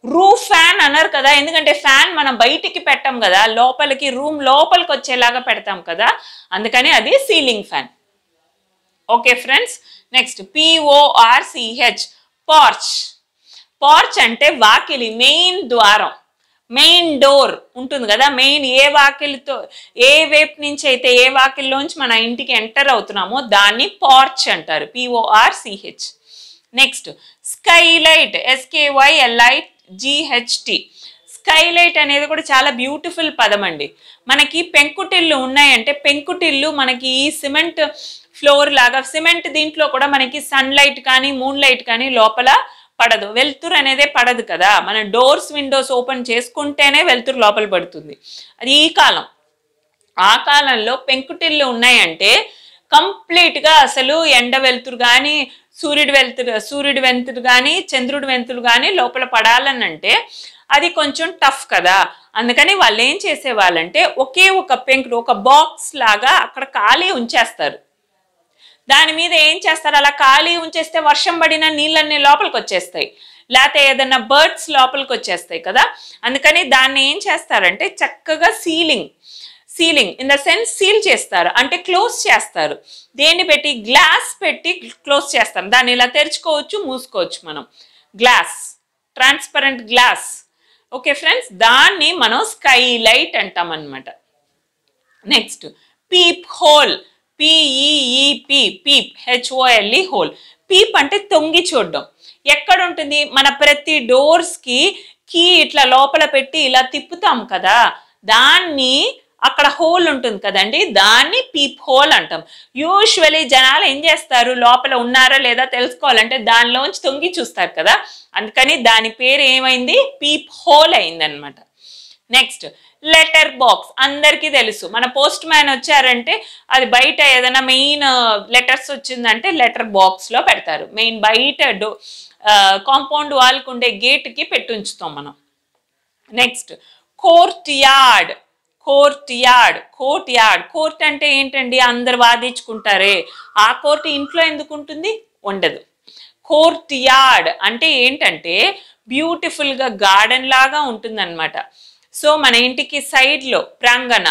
రూఫ్ ఫ్యాన్ అన్నారు కదా, ఎందుకంటే ఫ్యాన్ మనం బయటికి పెట్టాం కదా, లోపలికి రూమ్ లోపలికి వచ్చేలాగా పెడతాం కదా, అందుకని అది ceiling fan. Okay friends. Next PORCH, పార్చ్. పార్చ్ అంటే వాకిలి, మెయిన్ ద్వారం, మెయిన్ డోర్ ఉంటుంది కదా, మెయిన్ ఏ వాకిలితో ఏ వైపు నుంచి అయితే ఏ వాకిల్లోంచి మన ఇంటికి ఎంటర్ అవుతున్నామో దాన్ని పార్చ్ అంటారు, PORCH. Next skylight, SKYLIGHT. Skylight అనేది కూడా చాలా బ్యూటిఫుల్ పదం అండి. మనకి పెంకుటిల్లు ఉన్నాయంటే, పెంకుటిల్లు మనకి ఈ సిమెంట్ ఫ్లోర్ లాగా, సిమెంట్ దీంట్లో కూడా మనకి సన్లైట్ కానీ మూన్ లైట్ కానీ లోపల పడదు, వెలుతురు అనేదే పడదు కదా, మన డోర్స్ విండోస్ ఓపెన్ చేసుకుంటేనే వెలుతురు లోపల పడుతుంది. అది ఈ కాలం. ఆ కాలంలో పెంకుటిల్లు ఉన్నాయంటే కంప్లీట్గా అసలు ఎండ వెలుతురు కానీ సూర్యుడి వెలుతురు కానీ చంద్రుడి వెలుతురు కానీ లోపల పడాలని అంటే అది కొంచెం టఫ్ కదా, అందుకని వాళ్ళు ఏం చేసేవాళ్ళంటే ఒకే ఒక పెంకుడు, ఒక బాక్స్ లాగా అక్కడ ఖాళీ ఉంచేస్తారు. దాని మీద ఏం చేస్తారు, అలా ఖాళీ ఉంచేస్తే వర్షం పడిన నీళ్ళన్నీ లోపలికి వచ్చేస్తాయి, లేకపోతే ఏదైనా బర్డ్స్ లోపలికి వచ్చేస్తాయి కదా, అందుకని దాన్ని ఏం చేస్తారంటే చక్కగా ceiling in the sense seal చేస్తారు, అంటే క్లోజ్ చేస్తారు. దేన్ని పెట్టి? గ్లాస్ పెట్టి క్లోజ్ చేస్తారు. దాన్ని ఇలా తెరుచుకోవచ్చు, మూసుకోవచ్చు మనం. Glass, transparent glass. Okay friends, దాన్ని మనం స్కైలైట్ అంటాం అన్నమాట. Next peep whole, PEEP, peep, HOLE, whole. Peep అంటే తొంగి చూడడం. ఎక్కడ ఉంటుంది? మన ప్రతి డోర్స్కి కీ ఇట్లా లోపల పెట్టి ఇలా తిప్పుతాం కదా, దాన్ని అక్కడ హోల్ ఉంటుంది కదండి, దాన్ని పీప్ హోల్ అంటాం. యూజువలీ జనాలు ఏం చేస్తారు, లోపల ఉన్నారా లేదా తెలుసుకోవాలంటే దానిలోంచి తొంగి చూస్తారు కదా, అందుకని దాని పేరు ఏమైంది? పీప్ హోల్ అయిందనమాట. నెక్స్ట్ లెటర్ బాక్స్, అందరికీ తెలుసు. మన పోస్ట్ మ్యాన్ వచ్చారంటే అది బయట ఏదైనా మెయిన్ లెటర్స్ వచ్చిందంటే లెటర్ బాక్స్లో పెడతారు. మెయిన్ బయట కాంపౌండ్ వాల్కి ఉండే గేట్కి పెట్టి ఉంచుతాం మనం. నెక్స్ట్ కోర్ట్ యార్డ్, కోర్ట్ అంటే ఏంటండి? అందరు వాదించుకుంటారే, ఆ కోర్టు ఇంట్లో ఎందుకు ఉంటుంది? ఉండదు. కోర్ట్ యార్డ్ అంటే ఏంటంటే బ్యూటిఫుల్గా గార్డెన్ లాగా ఉంటుందన్నమాట. సో మన ఇంటికి సైడ్లో ప్రాంగణ,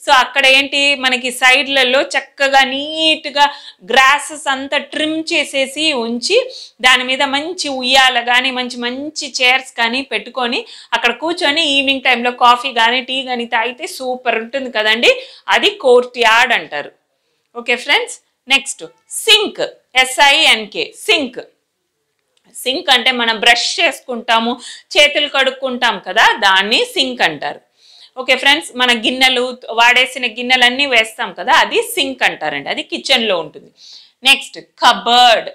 సో అక్కడ ఏంటి మనకి సైడ్లలో చక్కగా నీట్గా గ్రాసెస్ అంతా ట్రిమ్ చేసేసి ఉంచి దాని మీద మంచి ఉయ్యాల కానీ మంచి మంచి చైర్స్ కానీ పెట్టుకొని అక్కడ కూర్చొని ఈవినింగ్ టైంలో కాఫీ కానీ టీ కానీ తాగితే సూపర్ ఉంటుంది కదండి. అది కోర్ట్ యార్డ్ అంటారు. Okay friends, next sink, SINK, sink. Sink అంటే మనం బ్రష్ చేసుకుంటాము, చేతులు కడుక్కుంటాం కదా, దాన్ని సింక్ అంటారు. ఓకే ఫ్రెండ్స్, మన గిన్నెలు వాడేసిన గిన్నెలన్నీ వేస్తాం కదా, అది సింక్ అంటారండి. అది కిచెన్లో ఉంటుంది. Next cupboard.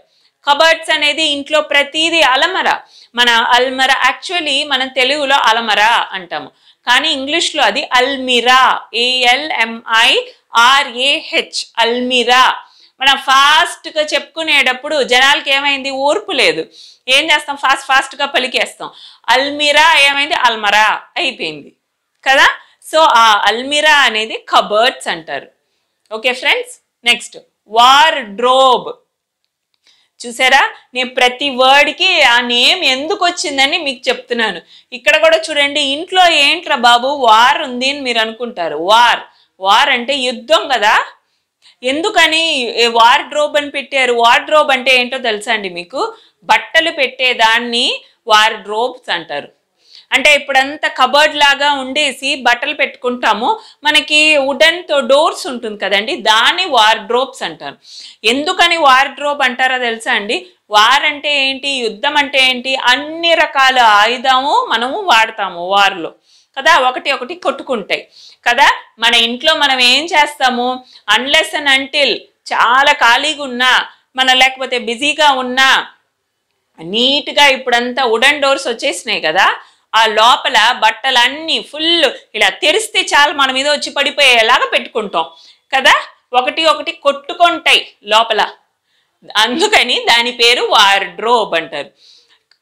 కబర్డ్స్ అనేది ఇంట్లో ప్రతిదీ. అలమర, మన అల్మర యాక్చువల్లీ మనం తెలుగులో అలమర అంటాము, కానీ ఇంగ్లీష్లో అది అల్మిరా, ALMIRAH, అల్మిరా. మనం ఫాస్ట్గా చెప్పుకునేటప్పుడు జనాలకి ఏమైంది, ఓర్పు లేదు. ఏం చేస్తాం, ఫాస్ట్గా పలికేస్తాం. అల్మిరా ఏమైంది, అల్మరా అయిపోయింది కదా. సో ఆ అల్మిరా అనేది కబర్డ్స్ అంటారు. Okay friends, next wardrobe. చూసారా, నేను ప్రతి వర్డ్కి ఆ నేమ్ ఎందుకు వచ్చిందని మీకు చెప్తున్నాను. ఇక్కడ కూడా చూడండి, ఇంట్లో ఏంట్రా బాబు వార్ ఉంది అని మీరు అనుకుంటారు. వార్ అంటే యుద్ధం కదా. ఎందుకని వార్డ్రోబ్ అని పెట్టారు? వార్డ్రోబ్ అంటే ఏంటో తెలుసా అండి మీకు? బట్టలు పెట్టేదాన్ని వార్డ్రోబ్స్ అంటారు. అంటే ఇప్పుడంతా కబర్డ్ లాగా ఉండేసి బట్టలు పెట్టుకుంటాము, మనకి వుడెన్తో డోర్స్ ఉంటుంది కదండి, దాన్ని వార్డ్రోబ్స్ అంటారు. ఎందుకని వార్డ్రోబ్ అంటారో తెలుసా అండి? వార్ అంటే ఏంటి, యుద్ధం అంటే ఏంటి, అన్ని రకాల ఆయుధము మనము వాడతాము వార్లో కదా, ఒకటి కొట్టుకుంటాయి కదా. మన ఇంట్లో మనం ఏం చేస్తాము, అన్లెస్ అండ్ అంటిల్ చాలా ఖాళీగా ఉన్నా, మన లేకపోతే బిజీగా ఉన్నా, నీట్గా ఇప్పుడంతా వుడెన్ డోర్స్ వచ్చేసినాయి కదా, ఆ లోపల బట్టలన్నీ ఫుల్ ఇలా తెరిస్తే చాలా మన మీద వచ్చి పడిపోయేలాగా పెట్టుకుంటాం కదా, ఒకటి కొట్టుకుంటాయి లోపల. అందుకని దాని పేరు వార్డ్రోబ్ అంటారు.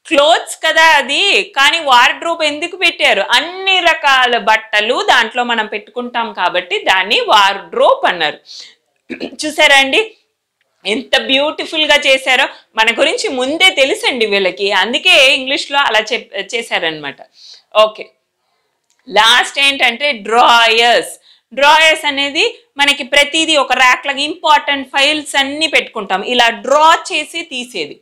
క్లోత్స్ కదా అది, కానీ వార్డ్రోబ్ ఎందుకు పెట్టారు? అన్ని రకాల బట్టలు దాంట్లో మనం పెట్టుకుంటాం కాబట్టి దాన్ని వార్డ్రోబ్ అన్నారు. చూసారా అండి ఎంత బ్యూటిఫుల్గా చేశారో. మన గురించి ముందే తెలుసండి వీళ్ళకి, అందుకే ఇంగ్లీష్లో అలా చేశారనమాట. ఓకే, లాస్ట్ ఏంటంటే డ్రాయర్స్ అనేది మనకి ప్రతిదీ ఒక ర్యాక్ లాగా ఇంపార్టెంట్ ఫైల్స్ అన్నీ పెట్టుకుంటాం, ఇలా డ్రా చేసి తీసేది.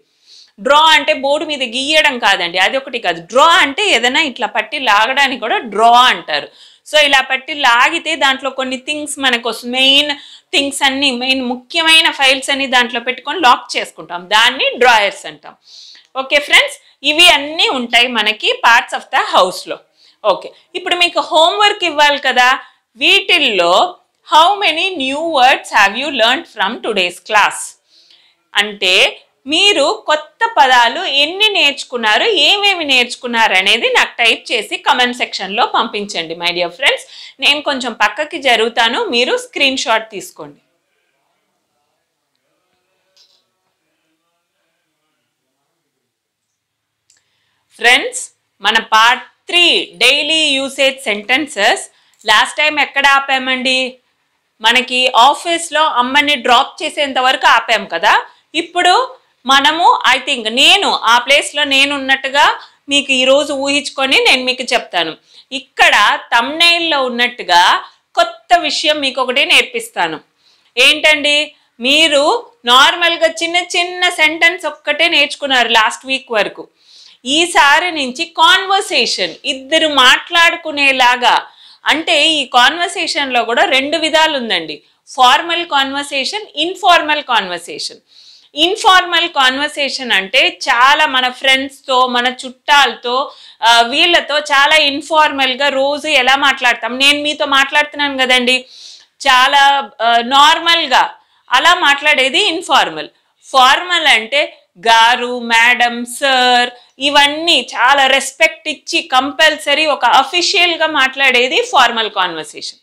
డ్రా అంటే బోర్డు మీద గీయడం కాదండి, అది ఒకటి కాదు. డ్రా అంటే ఏదైనా ఇట్లా పట్టి లాగడానికి కూడా డ్రా అంటారు. సో ఇలా పట్టి లాగితే దాంట్లో కొన్ని థింగ్స్ మనకు మెయిన్ థింగ్స్ అన్ని, మెయిన్ ముఖ్యమైన ఫైల్స్ అన్ని దాంట్లో పెట్టుకొని లాక్ చేసుకుంటాం, దాన్ని డ్రాయర్స్ అంటాం. ఓకే ఫ్రెండ్స్, ఇవి అన్నీ ఉంటాయి మనకి పార్ట్స్ ఆఫ్ ద హౌస్లో. ఓకే, ఇప్పుడు మీకు హోంవర్క్ ఇవ్వాలి కదా, వీటిల్లో how many new words have you learned from today's class అంటే మీరు కొత్త పదాలు ఎన్ని నేర్చుకున్నారు, ఏమేమి నేర్చుకున్నారు అనేది నాకు టైప్ చేసి కమెంట్ సెక్షన్లో పంపించండి మై డియర్ ఫ్రెండ్స్. నేను కొంచెం పక్కకి జరుగుతాను, మీరు స్క్రీన్ షాట్ తీసుకోండి. ఫ్రెండ్స్, మన part 3 daily usage sentences last time ఎక్కడ ఆపామండి? మనకి ఆఫీస్లో అమ్మని డ్రాప్ చేసేంత వరకు ఆపాం కదా. ఇప్పుడు మనము ఐ థింక్ నేను ఆ ప్లేస్లో నేను ఉన్నట్టుగా మీకు ఈరోజు ఊహించుకొని నేను మీకు చెప్తాను. ఇక్కడ థంబ్నెయిల్లో ఉన్నట్టుగా కొత్త విషయం మీకు ఒకటి నేర్పిస్తాను. ఏంటండి, మీరు నార్మల్గా చిన్న సెంటెన్స్ ఒక్కటే నేర్చుకున్నారు లాస్ట్ వీక్ వరకు. ఈసారి నుంచి కాన్వర్సేషన్, ఇద్దరు మాట్లాడుకునేలాగా. అంటే ఈ కాన్వర్సేషన్లో కూడా 2 విధాలు ఉందండి, formal conversation, informal conversation. Informal conversation అంటే చాలా మన ఫ్రెండ్స్తో, మన చుట్టాలతో, వీళ్ళతో చాలా ఇన్ఫార్మల్గా రోజు ఎలా మాట్లాడతాం. నేను మీతో మాట్లాడుతున్నాను కదండి, చాలా నార్మల్గా అలా మాట్లాడేది ఇన్ఫార్మల్. ఫార్మల్ అంటే గారు, మేడం, సార్ ఇవన్నీ చాలా రెస్పెక్ట్ ఇచ్చి కంపల్సరీ ఒక అఫీషియల్గా మాట్లాడేది ఫార్మల్ కాన్వర్సేషన్.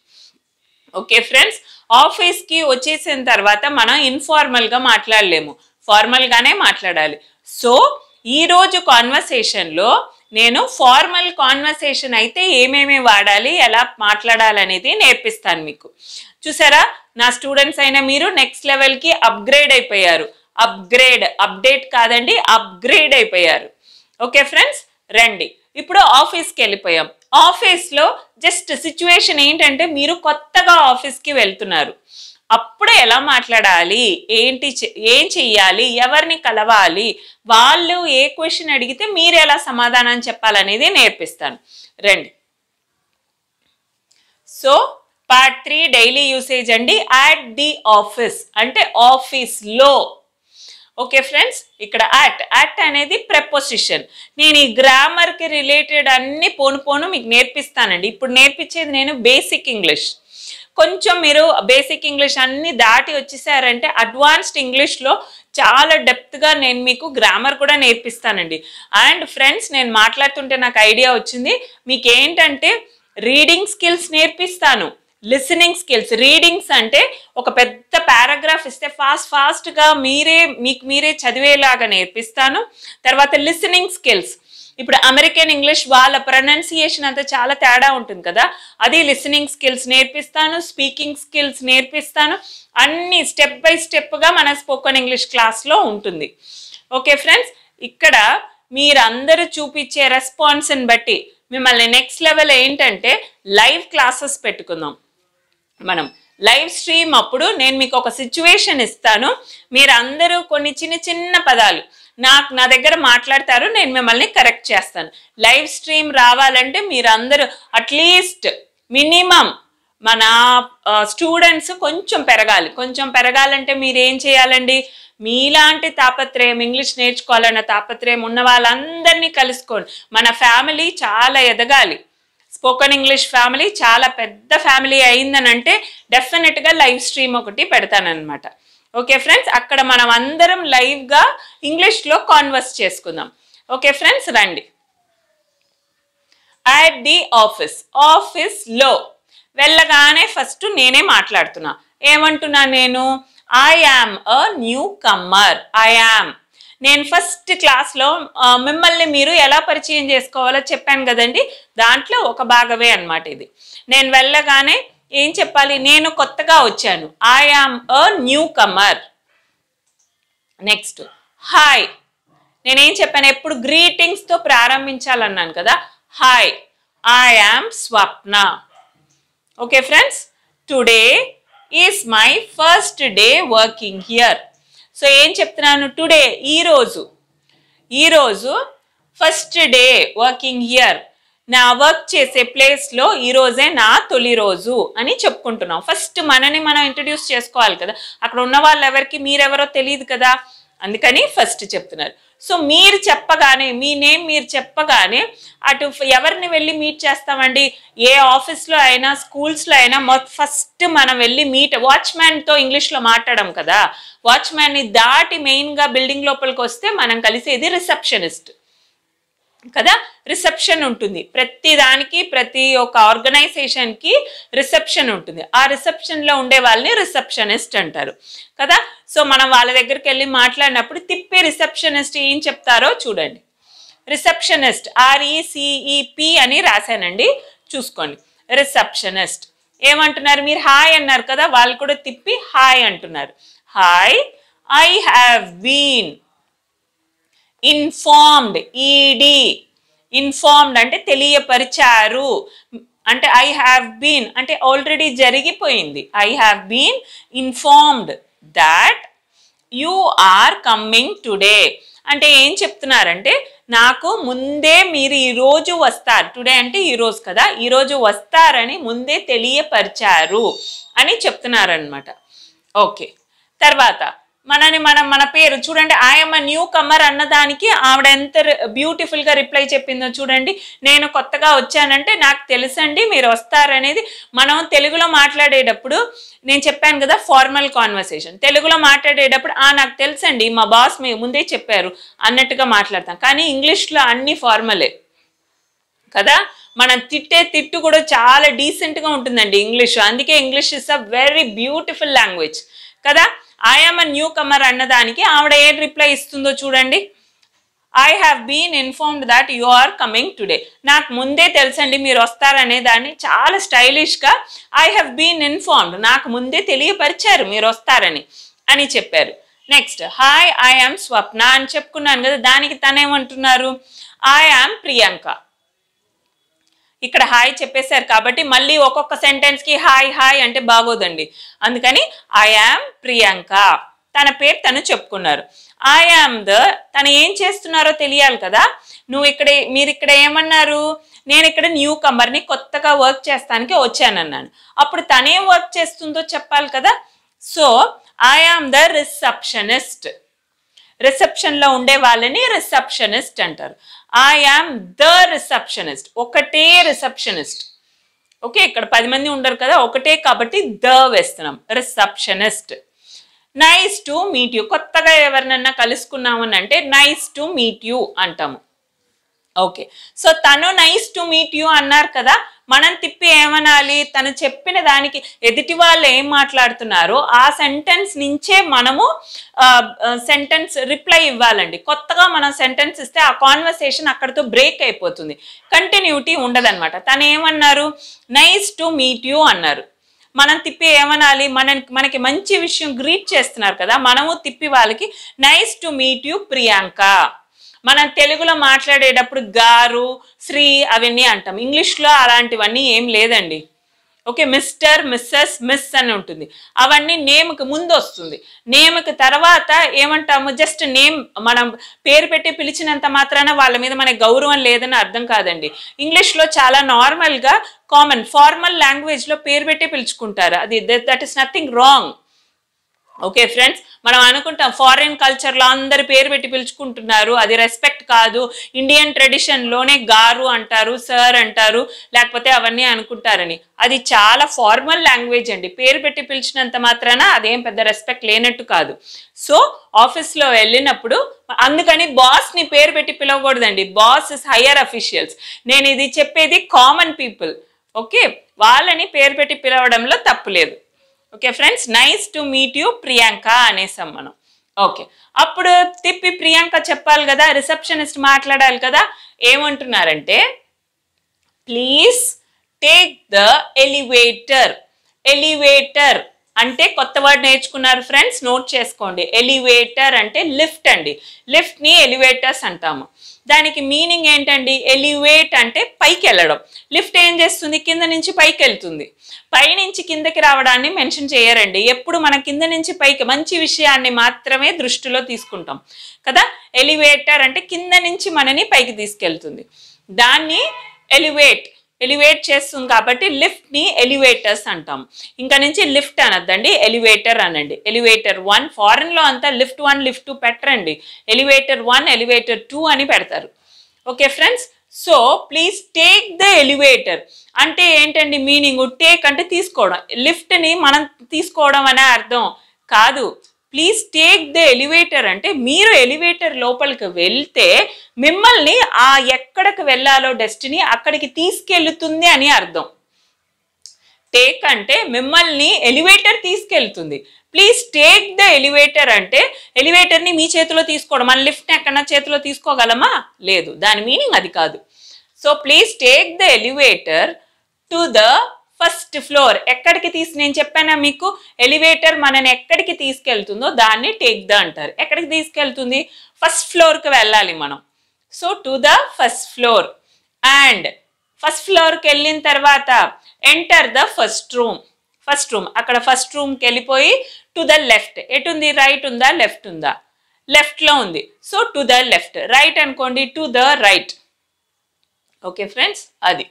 ఓకే ఫ్రెండ్స్, ఆఫీస్కి వచ్చేసిన తర్వాత మనం ఇన్ఫార్మల్గా మాట్లాడలేము, ఫార్మల్గానే మాట్లాడాలి. సో ఈరోజు కాన్వర్సేషన్లో నేను ఫార్మల్ కాన్వర్సేషన్ అయితే ఏమేమి వాడాలి, ఎలా మాట్లాడాలి అనేది నేర్పిస్తాను మీకు. చూసారా, నా స్టూడెంట్స్ అయినా మీరు నెక్స్ట్ లెవెల్కి అప్గ్రేడ్ అయిపోయారు. అప్డేట్ కాదండి, అప్గ్రేడ్ అయిపోయారు. ఓకే ఫ్రెండ్స్, రండి ఇప్పుడు ఆఫీస్కి వెళ్ళిపోయాం. ఆఫీస్లో జస్ట్ సిచ్యువేషన్ ఏంటంటే మీరు కొత్తగా ఆఫీస్కి వెళ్తున్నారు. అప్పుడు ఎలా మాట్లాడాలి, ఏం చెయ్యాలి, ఎవరిని కలవాలి, వాళ్ళు ఏ క్వశ్చన్ అడిగితే మీరు ఎలా సమాధానం చెప్పాలనేది నేర్పిస్తాను. రండి. సో పార్ట్ 3 డైలీ యూసేజ్ అండి. అట్ ది ఆఫీస్ అంటే ఆఫీస్లో. ఓకే ఫ్రెండ్స్, ఇక్కడ అట్ అనేది ప్రెపోజిషన్. నేను ఈ గ్రామర్కి రిలేటెడ్ అన్ని పోను మీకు నేర్పిస్తానండి. ఇప్పుడు నేర్పించేది నేను బేసిక్ ఇంగ్లీష్. కొంచెం మీరు బేసిక్ ఇంగ్లీష్ అన్ని దాటి వచ్చేసారంటే అడ్వాన్స్డ్ ఇంగ్లీష్లో చాలా డెప్త్గా నేను మీకు గ్రామర్ కూడా నేర్పిస్తానండి. అండ్ ఫ్రెండ్స్, నేను మాట్లాడుతుంటే నాకు ఐడియా వచ్చింది, మీకు ఏంటంటే రీడింగ్ స్కిల్స్ నేర్పిస్తాను, లిసనింగ్ స్కిల్స్. రీడింగ్స్ అంటే ఒక పెద్ద పారాగ్రాఫ్ ఇస్తే ఫాస్ట్గా మీకు మీరే చదివేలాగా నేర్పిస్తాను. తర్వాత లిసనింగ్ స్కిల్స్, ఇప్పుడు అమెరికన్ ఇంగ్లీష్ వాళ్ళ ప్రొనౌన్సియేషన్ అంతా చాలా తేడా ఉంటుంది కదా, అది లిసనింగ్ స్కిల్స్ నేర్పిస్తాను, స్పీకింగ్ స్కిల్స్ నేర్పిస్తాను. అన్ని స్టెప్ బై స్టెప్గా మన స్పోకెన్ ఇంగ్లీష్ క్లాస్లో ఉంటుంది. ఓకే ఫ్రెండ్స్, ఇక్కడ మీరందరూ చూపించే రెస్పాన్స్ని బట్టి మిమ్మల్ని నెక్స్ట్ లెవెల్ ఏంటంటే లైవ్ క్లాసెస్ పెట్టుకుందాం. మనం లైవ్ స్ట్రీమ్ అప్పుడు నేను మీకు ఒక సిచ్యువేషన్ ఇస్తాను, మీరు అందరూ కొన్ని చిన్న పదాలు నా దగ్గర మాట్లాడతారు, నేను మిమ్మల్ని కరెక్ట్ చేస్తాను. లైవ్ స్ట్రీమ్ రావాలంటే మీరందరూ అట్లీస్ట్ మినిమం మన స్టూడెంట్స్ కొంచెం పెరగాలంటే మీరు ఏం చేయాలండి, మీలాంటి తాపత్రయం ఇంగ్లీష్ నేర్చుకోవాలన్న తాపత్రయం ఉన్న వాళ్ళందరినీ కలుసుకోండి. మన ఫ్యామిలీ చాలా ఎదగాలి. స్పోకెన్ ఇంగ్లీష్ ఫ్యామిలీ చాలా పెద్ద ఫ్యామిలీ అయిందనంటే డెఫినెట్గా లైవ్ స్ట్రీమ్ ఒకటి పెడతానన్నమాట. ఓకే ఫ్రెండ్స్, అక్కడ మనం అందరం లైవ్గా ఇంగ్లీష్లో కాన్వర్స్ చేసుకుందాం. ఓకే ఫ్రెండ్స్, రండి. అట్ ది ఆఫీస్లో వెళ్ళగానే ఫస్ట్ నేనే మాట్లాడుతున్నా. ఏమంటున్నా నేను? I am a newcomer. నేను ఫస్ట్ క్లాస్లో మిమ్మల్ని మీరు ఎలా పరిచయం చేసుకోవాలో చెప్పాను కదండి, దాంట్లో ఒక భాగమే అన్నమాట ఇది. నేను వెళ్ళగానే ఏం చెప్పాలి? నేను కొత్తగా వచ్చాను. I am a newcomer. Next hi. నేనేం చెప్పాను? ఎప్పుడు గ్రీటింగ్స్తో ప్రారంభించాలన్నాను కదా. Hi, I am Swapna. Okay friends, today is my first day working here. So ఏం చెప్తున్నాను? టుడే, ఈరోజు ఫస్ట్ డే వర్కింగ్ హియర్, నా వర్క్ చేసే ప్లేస్లో ఈరోజే నా తొలి రోజు అని చెప్పుకుంటున్నాం. ఫస్ట్ మనని మనం ఇంట్రడ్యూస్ చేసుకోవాలి కదా, అక్కడ ఉన్న వాళ్ళు ఎవరికి మీరెవరో తెలియదు కదా, అందుకని ఫస్ట్ చెప్తున్నారు. సో మీరు చెప్పగానే, మీ నేమ్ మీరు చెప్పగానే అటు ఎవరిని వెళ్ళి మీట్ చేస్తామండి? ఏ ఆఫీస్లో అయినా స్కూల్స్లో అయినా ఫస్ట్ మనం వెళ్ళి వాచ్మ్యాన్తో ఇంగ్లీష్లో మాట్లాడడం కదా. వాచ్మ్యాన్ని దాటి మెయిన్గా బిల్డింగ్ లోపలికి వస్తే మనం కలిసేది రిసెప్షనిస్ట్ కదా. రిసెప్షన్ ఉంటుంది ప్రతి దానికి, ప్రతి ఒక్క ఆర్గనైజేషన్కి రిసెప్షన్ ఉంటుంది. ఆ రిసెప్షన్లో ఉండే వాళ్ళని రిసెప్షనిస్ట్ అంటారు కదా. సో మనం వాళ్ళ దగ్గరికి వెళ్ళి మాట్లాడినప్పుడు తిప్పి రిసెప్షనిస్ట్ ఏం చెప్తారో చూడండి. రిసెప్షనిస్ట్ RECEP అని రాశానండి, చూసుకోండి. రిసెప్షనిస్ట్ ఏమంటున్నారు? మీరు హాయ్ అన్నారు కదా, వాళ్ళు కూడా తిప్పి హాయ్ అంటున్నారు. Hi, I have been informed. Informed అంటే తెలియపరిచారు. అంటే ఐ హ్యావ్ బీన్ అంటే ఆల్రెడీ జరిగిపోయింది. I have been informed that you are coming today. అంటే ఏం చెప్తున్నారంటే నాకు ముందే మీరు ఈరోజు వస్తారు. టుడే అంటే ఈరోజు కదా, ఈరోజు వస్తారని ముందే తెలియపరిచారు అని చెప్తున్నారనమాట. ఓకే, తర్వాత మన పేరు చూడండి. ఐఎమ్ అ న్యూ కమర్ అన్నదానికి ఆవిడ ఎంత బ్యూటిఫుల్గా రిప్లై చెప్పిందో చూడండి. నేను కొత్తగా వచ్చానంటే నాకు తెలుసండి మీరు వస్తారనేది. మనం తెలుగులో మాట్లాడేటప్పుడు నేను చెప్పాను కదా ఫార్మల్ కాన్వర్సేషన్, తెలుగులో మాట్లాడేటప్పుడు నాకు తెలుసండి మా బాస్ ముందే చెప్పారు అన్నట్టుగా మాట్లాడతాం. కానీ ఇంగ్లీష్లో అన్ని ఫార్మలే కదా. మనం తిట్టు కూడా చాలా డీసెంట్గా ఉంటుందండి ఇంగ్లీష్. అందుకే English is a very beautiful language కదా. ఐఎమ్ అ న్యూ కమర్ అన్నదానికి ఆవిడ ఏ రిప్లై ఇస్తుందో చూడండి. I have been informed that you are coming today. నాకు ముందే తెలుసండి మీరు వస్తారనే దాన్ని చాలా స్టైలిష్గా ఐ హ్యావ్ బీన్ ఇన్ఫార్మ్డ్, నాకు ముందే తెలియపరిచారు మీరు వస్తారని అని చెప్పారు. నెక్స్ట్ హాయ్, ఐ యామ్ స్వప్న అని చెప్పుకున్నాను కదా, దానికి తనేమంటున్నారు? I am Priyanka. ఇక్కడ హాయ్ చెప్పేశారు కాబట్టి మళ్ళీ ఒక్కొక్క సెంటెన్స్కి హాయ్ హాయ్ అంటే బాగోదండి. అందుకని ఐ యామ్ ప్రియాంక, తన పేరు తను చెప్పుకున్నారు. ఐ యామ్ ద, తను ఏం చేస్తున్నారో తెలియాలి కదా. మీరు ఇక్కడ ఏమన్నారు, నేను ఇక్కడ న్యూ కమర్ని, కొత్తగా వర్క్ చేస్తానికి వచ్చానన్నాను. అప్పుడు తనేం వర్క్ చేస్తుందో చెప్పాలి కదా. So I am the receptionist, రిసెప్షన్లో ఉండే వాళ్ళని రిసెప్షనిస్ట్ అంటారు. ఐ యామ్ ద రిసెప్షనిస్ట్, ఒకటే రిసెప్షనిస్ట్. ఓకే, ఇక్కడ 10 మంది ఉండరు కదా, ఒకటే కాబట్టి ద వేస్తున్నాం, receptionist. Nice to meet you, కొత్తగా ఎవరినన్నా కలుసుకున్నామని అంటే నైస్ టు మీట్ యూ అంటాము. ఓకే, సో తను నైస్ టు మీట్ యూ అన్నారు కదా, మనం తిప్పి ఏమనాలి, తను చెప్పిన దానికి ఎదుటి వాళ్ళు ఏం మాట్లాడుతున్నారో ఆ సెంటెన్స్ నుంచే మనము సెంటెన్స్ రిప్లై ఇవ్వాలండి. కొత్తగా మనం సెంటెన్స్ ఇస్తే ఆ కాన్వర్సేషన్ అక్కడితో బ్రేక్ అయిపోతుంది, కంటిన్యూటీ ఉండదన్నమాట. తను ఏమన్నారు, నైస్ టు మీట్ యూ అన్నారు. మనం తిప్పి ఏమనాలి, మనకి మంచి విషయం గ్రీట్ చేస్తున్నారు కదా, మనము తిప్పి వాళ్ళకి nice to meet you Priyanka. మనం తెలుగులో మాట్లాడేటప్పుడు గారు, శ్రీ అవన్నీ అంటాం, ఇంగ్లీష్లో అలాంటివన్నీ ఏం లేదండి. ఓకే, మిస్టర్, మిస్సెస్, మిస్ అని ఉంటుంది, అవన్నీ నేమ్కి ముందు వస్తుంది. నేమ్కి తర్వాత ఏమంటాము, జస్ట్ నేమ్, మనం పేరు పెట్టి పిలిచినంత మాత్రాన వాళ్ళ మీద మనకి గౌరవం లేదని అర్థం కాదండి. ఇంగ్లీష్లో చాలా నార్మల్గా కామన్ ఫార్మల్ లాంగ్వేజ్లో పేరు పెట్టి పిలుచుకుంటారు, అది that is nothing wrong. Okay friends, మనం అనుకుంటాం ఫారిన్ కల్చర్లో అందరు పేరు పెట్టి పిలుచుకుంటున్నారు, అది రెస్పెక్ట్ కాదు. ఇండియన్ ట్రెడిషన్లోనే గారు అంటారు, సార్ అంటారు, లేకపోతే అవన్నీ అనుకుంటారని. అది చాలా ఫార్మల్ లాంగ్వేజ్ అండి, పేరు పెట్టి పిలిచినంత మాత్రాన అదేం పెద్ద రెస్పెక్ట్ లేనట్టు కాదు. సో ఆఫీస్లో వెళ్ళినప్పుడు అందుకని బాస్ని పేరు పెట్టి పిలవకూడదండి, బాస్ ఇస్ హయ్యర్ అఫీషియల్స్. నేను ఇది చెప్పేది కామన్ పీపుల్, ఓకే, వాళ్ళని పేరు పెట్టి పిలవడంలో తప్పు లేదు. Okay friends, nice to meet you Priyanka అనేసాం మనం. ఓకే, అప్పుడు తిప్పి ప్రియాంక చెప్పాలి కదా, రిసెప్షనిస్ట్ మాట్లాడాలి కదా. ఏమంటున్నారంటే please take the elevator. Elevator అంటే కొత్త వర్డ్ నేర్చుకున్నారు ఫ్రెండ్స్, నోట్ చేసుకోండి. ఎలివేటర్ అంటే లిఫ్ట్ అండి, లిఫ్ట్ని ఎలివేటర్స్ అంటాము. దానికి మీనింగ్ ఏంటండి, ఎలివేట్ అంటే పైకి వెళ్ళడం. లిఫ్ట్ ఏం చేస్తుంది, కింద నుంచి పైకి వెళ్తుంది. పైనుంచి కిందకి రావడాన్ని మెన్షన్ చేయరండి, ఎప్పుడు మన కింద నుంచి పైకి మంచి విషయాన్ని మాత్రమే దృష్టిలో తీసుకుంటాం కదా. ఎలివేటర్ అంటే కింద నుంచి మనని పైకి తీసుకెళ్తుంది, దాన్ని ఎలివేట్ చేస్తుంది కాబట్టి లిఫ్ట్ని ఎలివేటర్స్ అంటాం. ఇంకా నుంచి లిఫ్ట్ అనద్దండి, ఎలివేటర్ అనండి. ఎలివేటర్ 1, ఫారెన్లో అంతా లిఫ్ట్ 1 లిఫ్ట్ 2 పెట్టరండి, ఎలివేటర్ 1 ఎలివేటర్ 2 అని పెడతారు. Okay friends, so please take the elevator అంటే ఏంటండి మీనింగ్, టేక్ అంటే తీసుకోవడం, లిఫ్ట్ని మనం తీసుకోవడం అనే అర్థం కాదు. ప్లీజ్ టేక్ ద ఎలివేటర్ అంటే మీరు ఎలివేటర్ లోపలికి వెళ్తే మిమ్మల్ని ఆ ఎక్కడికి వెళ్ళాలో డెస్టినీ అక్కడికి తీసుకెళ్తుంది అని అర్థం. టేక్ అంటే మిమ్మల్ని ఎలివేటర్ తీసుకెళ్తుంది. ప్లీజ్ టేక్ ద ఎలివేటర్ అంటే ఎలివేటర్ని మీ చేతిలో తీసుకోవడం, మన లిఫ్ట్ని ఎక్కడన్నా చేతిలో తీసుకోగలమా, లేదు, దాని మీనింగ్ అది కాదు. So please take the elevator to the first floor. ఎక్కడికి నేను చెప్పానా మీకు, ఎలివేటర్ మనని ఎక్కడికి తీసుకెళ్తుందో దాన్ని టేక్ ద అంటారు. ఎక్కడికి తీసుకెళ్తుంది, ఫస్ట్ ఫ్లోర్కి వెళ్ళాలి మనం. So to the first floor. And first ఫ్లోర్కి వెళ్ళిన తర్వాత enter the first room. First room, అక్కడ ఫస్ట్ రూమ్కి వెళ్ళిపోయి టు ద లెఫ్ట్. ఎటుంది, రైట్ ఉందా లెఫ్ట్ ఉందా, లెఫ్ట్లో ఉంది, so to the left. Right అనుకోండి, to the right. Okay friends, అది.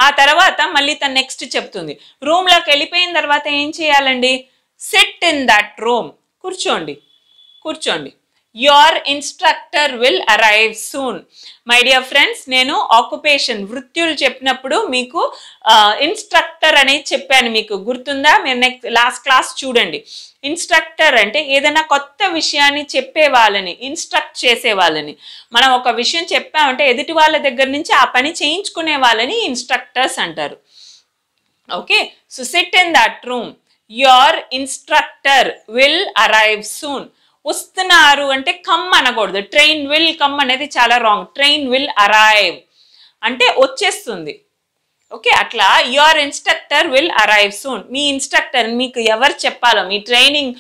ఆ తర్వాత మళ్ళీ తను నెక్స్ట్ చెప్తుంది, రూమ్లోకి వెళ్ళిపోయిన తర్వాత ఏం చేయాలండి, సిట్ ఇన్ దట్ రూమ్, కూర్చోండి. Your instructor will arrive soon. My dear friends, నేను ఆక్యుపేషన్ వృత్తులు చెప్పినప్పుడు మీకు ఇన్స్ట్రక్టర్ అనేది చెప్పాను, మీకు గుర్తుందా, మీరు లాస్ట్ క్లాస్ చూడండి. ఇన్స్ట్రక్టర్ అంటే ఏదైనా కొత్త విషయాన్ని చెప్పే వాళ్ళని, ఇన్స్ట్రక్ట్ చేసే వాళ్ళని. మనం ఒక విషయం చెప్పామంటే ఎదుటి వాళ్ళ దగ్గర నుంచి ఆ పని చేయించుకునే వాళ్ళని ఇన్స్ట్రక్టర్స్ అంటారు. Okay, so SIT in that room, your instructor will arrive soon. వస్తున్నారు అంటే కమ్ అనకూడదు, ట్రైన్ విల్ కమ్ అనేది చాలా రాంగ్. ట్రైన్ విల్ అరైవ్ అంటే వచ్చేస్తుంది. ఓకే, అట్లా your instructor will arrive soon. Me instructor, మీకు ఎవరు చెప్పాలో, మీ ట్రైనింగ్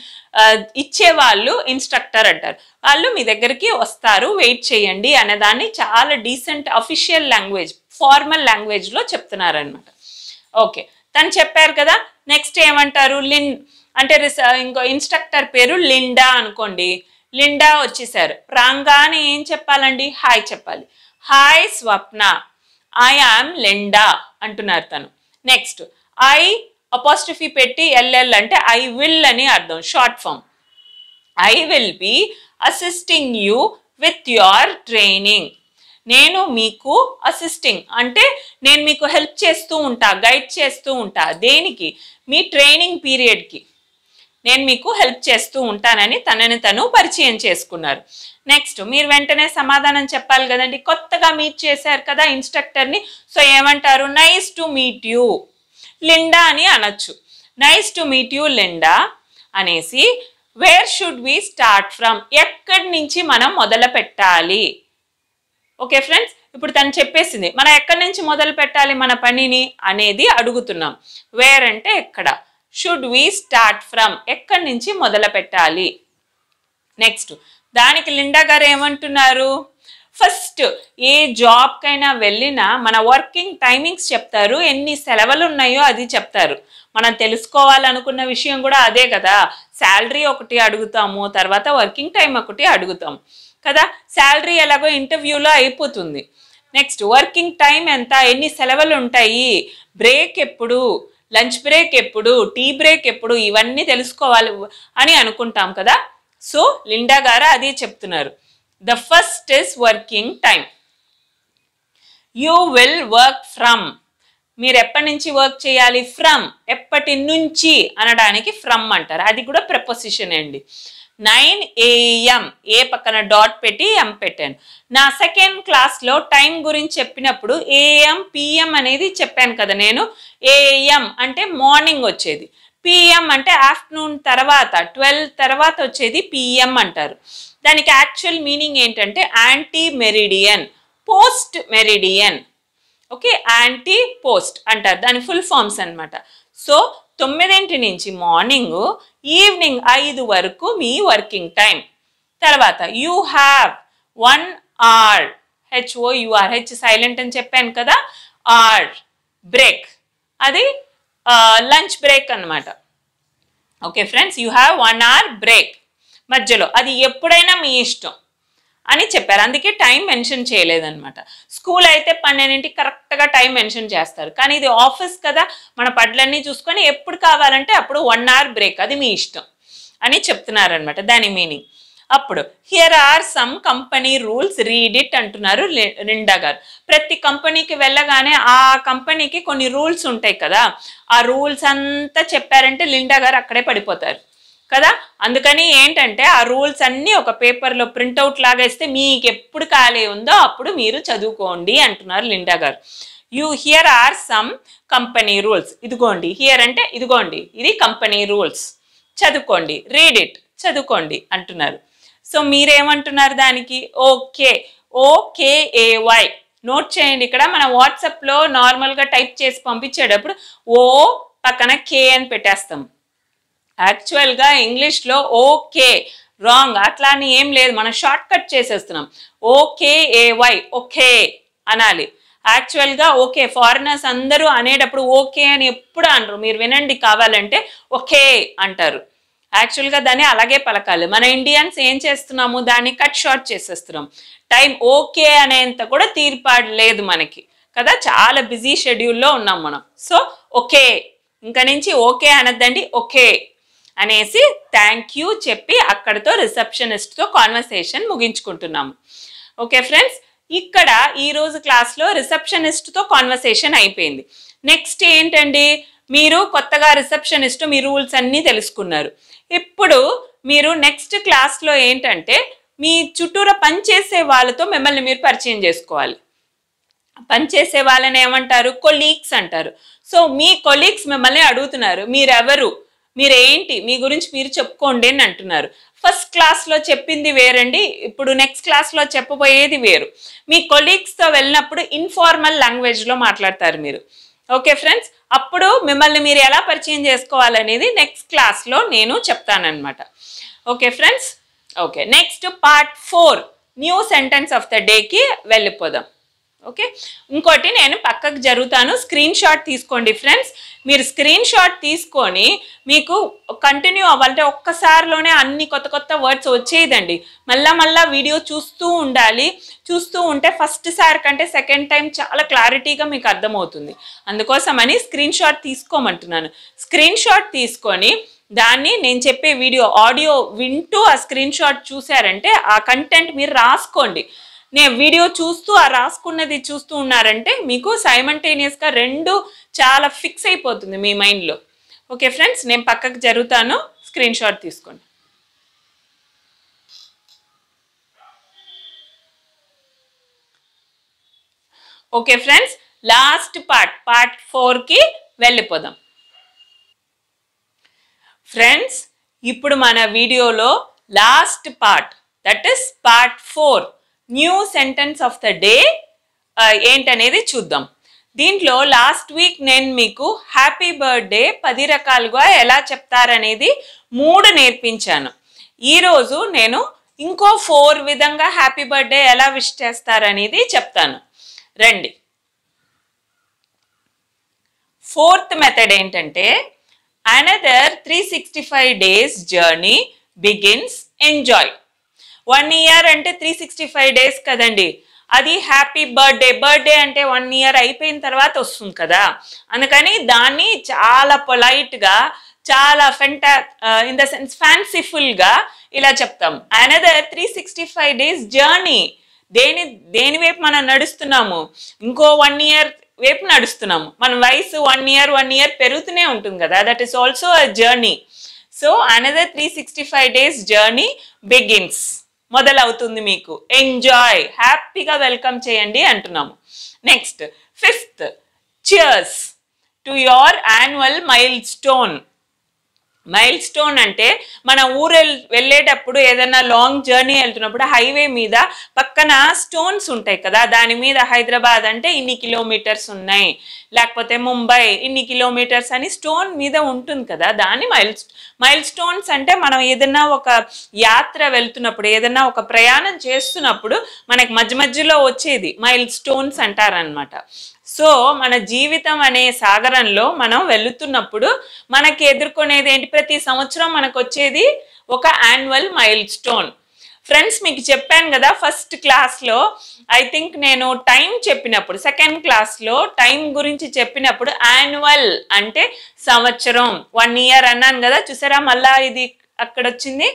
ఇచ్చేవాళ్ళు ఇన్స్ట్రక్టర్ అంటారు. వాళ్ళు మీ దగ్గరికి వస్తారు, వెయిట్ చేయండి అనేదాన్ని చాలా డీసెంట్ అఫీషియల్ లాంగ్వేజ్, ఫార్మల్ లాంగ్వేజ్లో చెప్తున్నారనమాట. ఓకే, తను చెప్పారు కదా. నెక్స్ట్ ఏమంటారు, అంటే ఇంకో ఇన్స్ట్రక్టర్ పేరు లిండా అనుకోండి. లిండా వచ్చేసారు, రాగానే ఏం చెప్పాలండి, హాయ్ చెప్పాలి. Hi Swapna, I am Linda అంటున్నారు తను. నెక్స్ట్ ఐ అపాస్ట్రఫీ పెట్టి ఎల్ఎల్ అంటే ఐ విల్ అని అర్థం, short form. I will be assisting you with your training. నేను మీకు అసిస్టింగ్ అంటే నేను మీకు హెల్ప్ చేస్తూ ఉంటా, గైడ్ చేస్తూ ఉంటా. దేనికి, మీ ట్రైనింగ్ పీరియడ్కి నేను మీకు హెల్ప్ చేస్తూ ఉంటానని తనని తను పరిచయం చేసుకున్నారు. నెక్స్ట్ మీరు వెంటనే సమాధానం చెప్పాలి కదండి, కొత్తగా మీట్ చేశారు కదా ఇన్స్ట్రక్టర్ని. సో ఏమంటారు, nice to meet you Linda అని అనొచ్చు. Nice to meet you Linda అనేసి where should we start from, ఎక్కడి నుంచి మనం మొదలు పెట్టాలి. ఓకే ఫ్రెండ్స్, ఇప్పుడు తను చెప్పేసింది మనం ఎక్కడి నుంచి మొదలు పెట్టాలి మన పనిని అనేది అడుగుతున్నాం. వేర్ అంటే ఎక్కడ, షుడ్ వి స్టార్ట్ ఫ్రమ్ ఎక్కడి నుంచి మొదలు పెట్టాలి. నెక్స్ట్ దానికి లిండా గారు ఏమంటున్నారు, ఫస్ట్ ఏ జాబ్కైనా వెళ్ళినా మన వర్కింగ్ టైమింగ్స్ చెప్తారు, ఎన్ని సెలవులు ఉన్నాయో అది చెప్తారు. మనం తెలుసుకోవాలనుకున్న విషయం కూడా అదే కదా. శాలరీ ఒకటి అడుగుతాము, తర్వాత వర్కింగ్ టైం ఒకటి అడుగుతాం కదా. శాలరీ ఎలాగో ఇంటర్వ్యూలో అయిపోతుంది. నెక్స్ట్ వర్కింగ్ టైం ఎంత, ఎన్ని సెలవులు ఉంటాయి, బ్రేక్ ఎప్పుడు, లంచ్ బ్రేక్ ఎప్పుడు, టీ బ్రేక్ ఎప్పుడు, ఇవన్నీ తెలుసుకోవాలి అని అనుకుంటాం కదా. సో లిండా గారు అదే చెప్తున్నారు. The first is working time. You will work from, మీరు ఎప్పటి నుంచి వర్క్ చేయాలి, ఫ్రమ్ ఎప్పటి నుంచి అనడానికి ఫ్రమ్ అంటారు. అది కూడా ప్రిపోజిషన్ అండి. 9 AM, ఏ పక్కన డాట్ పెట్టి ఎం పెట్టాను. నా సెకండ్ క్లాస్లో టైం గురించి చెప్పినప్పుడు AM PM అనేది చెప్పాను కదా నేను. AM అంటే మార్నింగ్ వచ్చేది, PM అంటే ఆఫ్టర్నూన్ తర్వాత 12 తర్వాత వచ్చేది PM అంటారు. దానికి యాక్చువల్ మీనింగ్ ఏంటంటే anti meridian, post meridian. Okay, anti post అంటారు, దాని ఫుల్ ఫామ్స్ అనమాట. సో 9 నుంచి మార్నింగ్ ఈవినింగ్ 5 వరకు మీ వర్కింగ్ టైం. తర్వాత you have 1 hour, HOUR, H silent అని చెప్పాను కదా. ఆర్ బ్రేక్, అది లంచ్ బ్రేక్ అనమాట. Okay friends, you have 1 hour break మధ్యలో, అది ఎప్పుడైనా మీ ఇష్టం అని చెప్పారు. అందుకే టైం మెన్షన్ చేయలేదన్నమాట. స్కూల్ అయితే 12 కరెక్ట్గా టైం మెన్షన్ చేస్తారు, కానీ ఇది ఆఫీస్ కదా, మన పడ్లన్నీ చూసుకొని ఎప్పుడు కావాలంటే అప్పుడు 1 hour బ్రేక్, అది మీ ఇష్టం అని చెప్తున్నారనమాట, దాని మీనింగ్. అప్పుడు here are some company rules, read it అంటున్నారు లిండా గారు. ప్రతి కంపెనీకి వెళ్ళగానే ఆ కంపెనీకి కొన్ని రూల్స్ ఉంటాయి కదా, ఆ రూల్స్ అంతా చెప్పారంటే లిండా గారు అక్కడే పడిపోతారు కదా. అందుకని ఏంటంటే ఆ రూల్స్ అన్నీ ఒక పేపర్లో ప్రింట్అవుట్ లాగా ఇస్తే మీకు ఎప్పుడు ఖాళీ ఉందో అప్పుడు మీరు చదువుకోండి అంటున్నారు Linda garu. Here are some company rules, ఇదిగోండి, హియర్ అంటే ఇదిగోండి, ఇది కంపెనీ రూల్స్, చదువుకోండి. రీడ్ ఇట్, చదువుకోండి అంటున్నారు. సో మీరేమంటున్నారు దానికి, ఓకే, OKAY నోట్ చేయండి. ఇక్కడ మన వాట్సాప్లో నార్మల్గా టైప్ చేసి పంపించేటప్పుడు ఓ పక్కన కే అని పెట్టేస్తాం. యాక్చువల్గా ఇంగ్లీష్లో ఓకే రాంగ్, అట్లా అని ఏం లేదు, మనం షార్ట్ కట్ చేసేస్తున్నాం. OKAY ఓకే అనాలి. యాక్చువల్గా ఓకే, ఫారినర్స్ అందరూ అనేటప్పుడు ఓకే అని ఎప్పుడు అనరు, మీరు వినండి కావాలంటే, ఓకే అంటారు. యాక్చువల్గా దాన్ని అలాగే పలకాలి. మన ఇండియన్స్ ఏం చేస్తున్నాము, దాన్ని కట్ షార్ట్ చేసేస్తున్నాం. టైం ఓకే అనేంత కూడా తీర్పాటు లేదు మనకి కదా, చాలా బిజీ షెడ్యూల్లో ఉన్నాం మనం. సో ఓకే, ఇంకా నుంచి ఓకే అనద్దండి, ఓకే అనేసి థ్యాంక్ యూ చెప్పి అక్కడితో రిసెప్షనిస్ట్తో కాన్వర్సేషన్ ముగించుకుంటున్నాము. ఓకే ఫ్రెండ్స్, ఇక్కడ ఈరోజు క్లాస్లో రిసెప్షనిస్ట్తో కాన్వర్సేషన్ అయిపోయింది. నెక్స్ట్ ఏంటండి, మీరు కొత్తగా రిసెప్షనిస్ట్ మీ రూల్స్ అన్నీ తెలుసుకున్నారు. ఇప్పుడు మీరు నెక్స్ట్ క్లాస్లో ఏంటంటే మీ చుట్టూరా పనిచేసే వాళ్ళతో మిమ్మల్ని మీరు పరిచయం చేసుకోవాలి. పనిచేసే వాళ్ళని ఏమంటారు, కొలీగ్స్ అంటారు. సో మీ కొలీగ్స్ మిమ్మల్ని అడుగుతున్నారు, మీరెవరు, మీరేంటి, మీ గురించి మీరు చెప్పుకోండి అని అంటున్నారు. ఫస్ట్ క్లాస్లో చెప్పింది వేరండి, ఇప్పుడు నెక్స్ట్ క్లాస్లో చెప్పబోయేది వేరు. మీ కొలీగ్స్తో వెళ్ళినప్పుడు ఇన్ఫార్మల్ లాంగ్వేజ్లో మాట్లాడతారు మీరు. ఓకే ఫ్రెండ్స్, అప్పుడు మిమ్మల్ని మీరు ఎలా పరిచయం చేసుకోవాలనేది నెక్స్ట్ క్లాస్లో నేను చెప్తానన్నమాట. Okay friends, okay next part 4 new sentence of the డేకి వెళ్ళిపోదాం. ఓకే, ఇంకోటి నేను పక్కకు జరుగుతాను, స్క్రీన్ షాట్ తీసుకోండి ఫ్రెండ్స్. మీరు స్క్రీన్ షాట్ తీసుకొని మీకు కంటిన్యూ అవ్వాలంటే ఒక్కసారిలోనే అన్ని కొత్త కొత్త వర్డ్స్ వచ్చేదండి. మళ్ళా వీడియో చూస్తూ ఉండాలి. చూస్తూ ఉంటే ఫస్ట్ సారి కంటే సెకండ్ టైం చాలా క్లారిటీగా మీకు అర్థమవుతుంది. అందుకోసమని స్క్రీన్ షాట్ తీసుకోమంటున్నాను. స్క్రీన్ షాట్ తీసుకొని దాన్ని నేను చెప్పే వీడియో ఆడియో వింటూ ఆ స్క్రీన్ షాట్ చూసారంటే ఆ కంటెంట్ మీరు రాసుకోండి. నేను వీడియో చూస్తూ ఆ రాసుకున్నది చూస్తూ ఉన్నారంటే మీకు సైమల్టేనియస్గా రెండు చాలా ఫిక్స్ అయిపోతుంది మీ మైండ్లో. ఓకే ఫ్రెండ్స్, నేను పక్కకు జరుగుతాను, స్క్రీన్ షాట్ తీసుకోండి. ఓకే ఫ్రెండ్స్, లాస్ట్ పార్ట్ 4కి వెళ్ళిపోదాం. ఫ్రెండ్స్, ఇప్పుడు మన వీడియోలో last part, that is part 4 new sentence of the day ఏంటనేది చూద్దాం. దీంట్లో లాస్ట్ వీక్ నేను మీకు హ్యాపీ బర్త్డే 10 రకాలుగా ఎలా చెప్తారనేది 3 నేర్పించాను. ఈరోజు నేను ఇంకో 4 విధంగా హ్యాపీ బర్త్డే ఎలా విష్ చేస్తారనేది చెప్తాను. రండి. 4th మెథడ్ ఏంటంటే another 365 days journey begins enjoy. 1 year అంటే 365 days కదండి. అది హ్యాపీ బర్త్డే అంటే 1 year అయిపోయిన తర్వాత వస్తుంది కదా. అందుకని దాన్ని చాలా పొలైట్గా, చాలా ఇన్ ద సెన్స్ ఫ్యాన్సీఫుల్గా ఇలా చెప్తాం. Another 365 days journey. దేని వైపు మనం నడుస్తున్నాము? ఇంకో 1 year వైపు నడుస్తున్నాము. మన వయసు 1 year పెరుగుతూనే ఉంటుంది కదా. That is also a journey. So another 365 days journey begins, మొదలవుతుంది. మీకు ఎంజాయ్, హ్యాపీగా వెల్కమ్ చేయండి అంటున్నాము. Next 5th, cheers to your annual mile stone. Mile stone అంటే మన ఊరు వెళ్ళేటప్పుడు ఏదైనా లాంగ్ జర్నీ వెళ్తున్నప్పుడు హైవే మీద పక్కన స్టోన్స్ ఉంటాయి కదా. దాని మీద హైదరాబాద్ అంటే ఇన్ని కిలోమీటర్స్ ఉన్నాయి, లేకపోతే ముంబై ఇన్ని కిలోమీటర్స్ అని స్టోన్ మీద ఉంటుంది కదా. దాన్ని మైల్ స్టోన్స్ అంటే మనం ఏదైనా ఒక యాత్ర వెళ్తున్నప్పుడు, ఏదైనా ఒక ప్రయాణం చేస్తున్నప్పుడు మనకి మధ్యలో వచ్చేది మైల్ స్టోన్స్ అంటారనమాట. సో మన జీవితం అనే సాగరంలో మనం వెళుతున్నప్పుడు మనకి ఎదుర్కొనేది ఏంటి? ప్రతి సంవత్సరం మనకు వచ్చేది ఒక యాన్యువల్ మైల్ స్టోన్. ఫ్రెండ్స్, మీకు చెప్పాను కదా ఫస్ట్ క్లాస్లో, ఐ థింక్ నేను టైం చెప్పినప్పుడు, సెకండ్ క్లాస్లో టైం గురించి చెప్పినప్పుడు యాన్యువల్ అంటే సంవత్సరం, 1 year అన్నాను కదా. చూసారా, మళ్ళా ఇది అక్కడ వచ్చింది.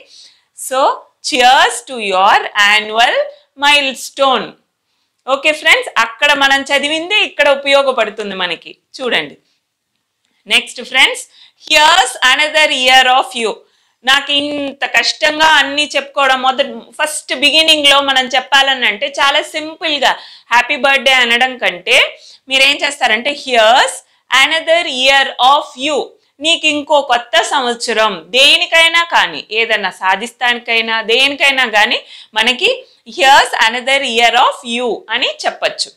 So cheers to your annual milestone. Okay friends, అక్కడ మనం చదివింది ఇక్కడ ఉపయోగపడుతుంది మనకి. చూడండి. Next friends, here's another year of you. నాకు ఇంత కష్టంగా అన్నీ చెప్పుకోవడం ఫస్ట్ బిగినింగ్లో మనం చెప్పాలని అంటే చాలా సింపుల్గా హ్యాపీ బర్త్డే అనడం కంటే మీరేం చేస్తారంటే here's another year of you. నీకు ఇంకో కొత్త సంవత్సరం, దేనికైనా కానీ, ఏదన్నా సాధిస్తానికైనా దేనికైనా కానీ మనకి here's another year of you అని చెప్పచ్చు.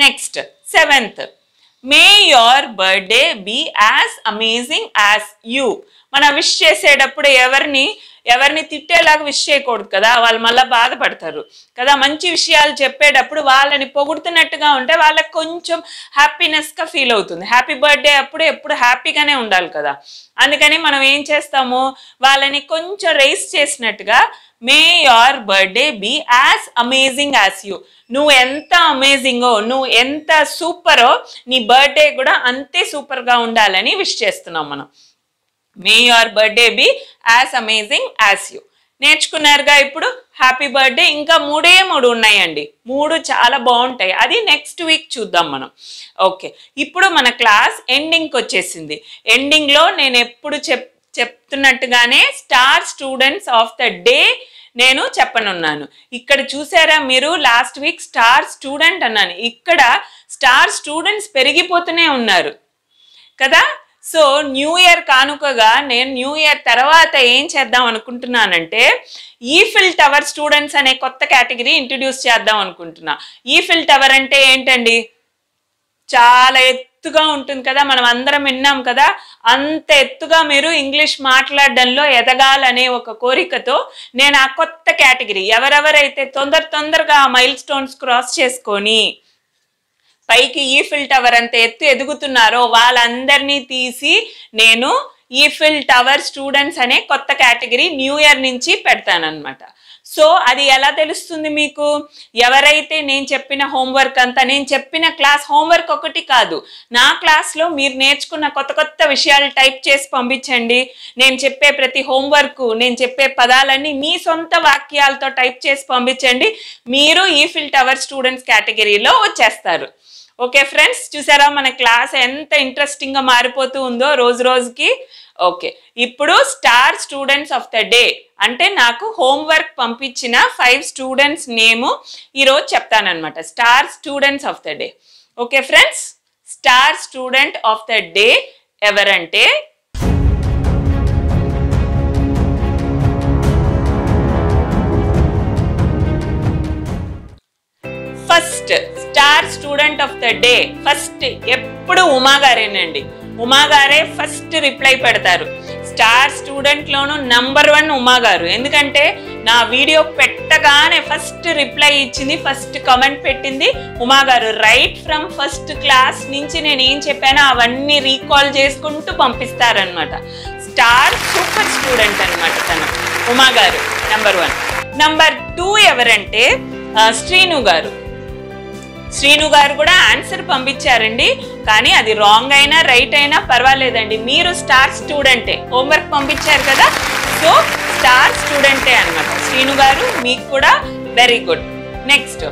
Next 7th, may your birthday be as amazing as you. మనం విష్ చేసేటప్పుడు ఎవరిని తిట్టేలాగా విష్ చేయకూడదు కదా, వాళ్ళు మళ్ళీ బాధపడతారు కదా. మంచి విషయాలు చెప్పేటప్పుడు వాళ్ళని పొగుడుతున్నట్టుగా ఉంటే వాళ్ళకి కొంచెం హ్యాపీనెస్గా ఫీల్ అవుతుంది. హ్యాపీ బర్త్డే అప్పుడు ఎప్పుడు హ్యాపీగానే ఉండాలి కదా. అందుకని మనం ఏం చేస్తాము, వాళ్ళని కొంచెం రైస్ చేసినట్టుగా may your birthday be as amazing as you. నువ్వు ఎంత అమేజింగో, నువ్వు ఎంత సూపరో, నీ బర్త్డే కూడా అంతే సూపర్గా ఉండాలని విష్ చేస్తున్నాం మనం. May your birthday be as amazing as you. నేర్చుకున్నారుగా ఇప్పుడు హ్యాపీ బర్త్డే. ఇంకా 3 ఉన్నాయండి. 3 చాలా బాగుంటాయి. అది నెక్స్ట్ వీక్ చూద్దాం మనం. ఓకే, ఇప్పుడు మన క్లాస్ ఎండింగ్కి వచ్చేసింది. ఎండింగ్లో నేను ఎప్పుడు చెప్తున్నట్టుగానే star students of the day నేను చెప్పనున్నాను. ఇక్కడ చూసారా మీరు, లాస్ట్ వీక్ స్టార్ స్టూడెంట్ అన్నాను, ఇక్కడ స్టార్ స్టూడెంట్స్ పెరిగిపోతూనే ఉన్నారు కదా. సో న్యూ ఇయర్ కానుకగా నేను న్యూ ఇయర్ తర్వాత ఏం చేద్దాం అనుకుంటున్నానంటే ఈఫిల్ టవర్ స్టూడెంట్స్ అనే కొత్త కేటగిరీ ఇంట్రడ్యూస్ చేద్దాం అనుకుంటున్నా. ఈఫిల్ టవర్ అంటే ఏంటండి? చాలా ఎత్తుగా ఉంటుంది కదా, మనం అందరం విన్నాం కదా, అంత ఎత్తుగా మీరు ఇంగ్లీష్ మాట్లాడడంలో ఎదగాలనే ఒక కోరికతో నేను ఆ కొత్త కేటగిరీ, ఎవరెవరైతే తొందరగా మైల్ స్టోన్స్ క్రాస్ చేసుకొని పైకి ఈఫిల్ టవర్ అంత ఎత్తు ఎదుగుతున్నారో వాళ్ళందరినీ తీసి నేను ఈఫిల్ టవర్ స్టూడెంట్స్ అనే కొత్త కేటగిరీ న్యూ ఇయర్ నుంచి పెడతానన్నమాట. సో అది ఎలా తెలుస్తుంది మీకు? ఎవరైతే నేను చెప్పిన హోంవర్క్ అంతా, నేను చెప్పిన క్లాస్ హోంవర్క్ ఒకటి కాదు, నా క్లాస్లో మీరు నేర్చుకున్న కొత్త విషయాలు టైప్ చేసి పంపించండి. నేను చెప్పే ప్రతి హోంవర్క్, నేను చెప్పే పదాలన్నీ మీ సొంత వాక్యాలతో టైప్ చేసి పంపించండి. మీరు ఈఫిల్ టవర్ స్టూడెంట్స్ కేటగిరీలో వచ్చేస్తారు. ఓకే ఫ్రెండ్స్, చూసారా మన క్లాస్ ఎంత ఇంట్రెస్టింగ్గా మారిపోతూ ఉందో రోజుకి. ఓకే, ఇప్పుడు star students of the day అంటే నాకు హోంవర్క్ పంపించిన 5 స్టూడెంట్స్ నేము ఈరోజు చెప్తానన్నమాట. Star students of the day. Okay friends, star student of the day ఎవరంటే first star student of the day first ఎప్పుడు ఉమా గారేనండి. ఉమా గారే ఫస్ట్ రిప్లై పెడతారు. స్టార్ స్టూడెంట్ లోను నంబర్ 1 ఉమా గారు. ఎందుకంటే నా వీడియో పెట్టగానే ఫస్ట్ రిప్లై ఇచ్చింది, ఫస్ట్ కమెంట్ పెట్టింది ఉమా గారు. రైట్ ఫ్రమ్ ఫస్ట్ క్లాస్ నుంచి నేను ఏం చెప్పానో అవన్నీ రీకాల్ చేసుకుంటూ పంపిస్తారనమాట. స్టార్ సూపర్ స్టూడెంట్ అనమాట తను, ఉమా గారు నంబర్ 1. నంబర్ 2 ఎవరంటే శ్రీను గారు. శ్రీను గారు కూడా ఆన్సర్ పంపించారండి, కానీ అది రాంగ్ అయినా రైట్ అయినా పర్వాలేదండి. మీరు స్టార్ స్టూడెంటే, హోంవర్క్ పంపించారు కదా, సో స్టార్ స్టూడెంటే అనమాట శ్రీను గారు. మీకు కూడా very good. Next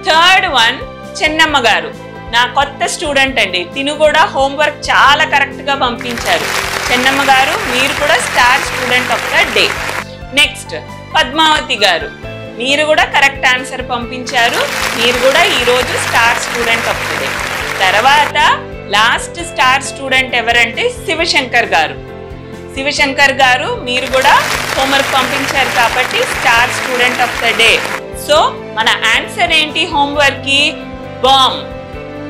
third one Chennamma గారు, నా కొత్త స్టూడెంట్ అండి. తిను కూడా హోంవర్క్ చాలా కరెక్ట్గా పంపించారు. చెన్నమ్మ గారు మీరు కూడా star student of the day. Next Padmavathi garu, మీరు కూడా కరెక్ట్ ఆన్సర్ పంపించారు. మీరు కూడా ఈరోజు star student of the day. తర్వాత లాస్ట్ స్టార్ స్టూడెంట్ ఎవరంటే శివశంకర్ గారు. శివశంకర్ గారు మీరు కూడా హోంవర్క్ పంపించారు కాబట్టి star student of the day. So మన ఆన్సర్ ఏంటి హోంవర్క్కి? Bomb,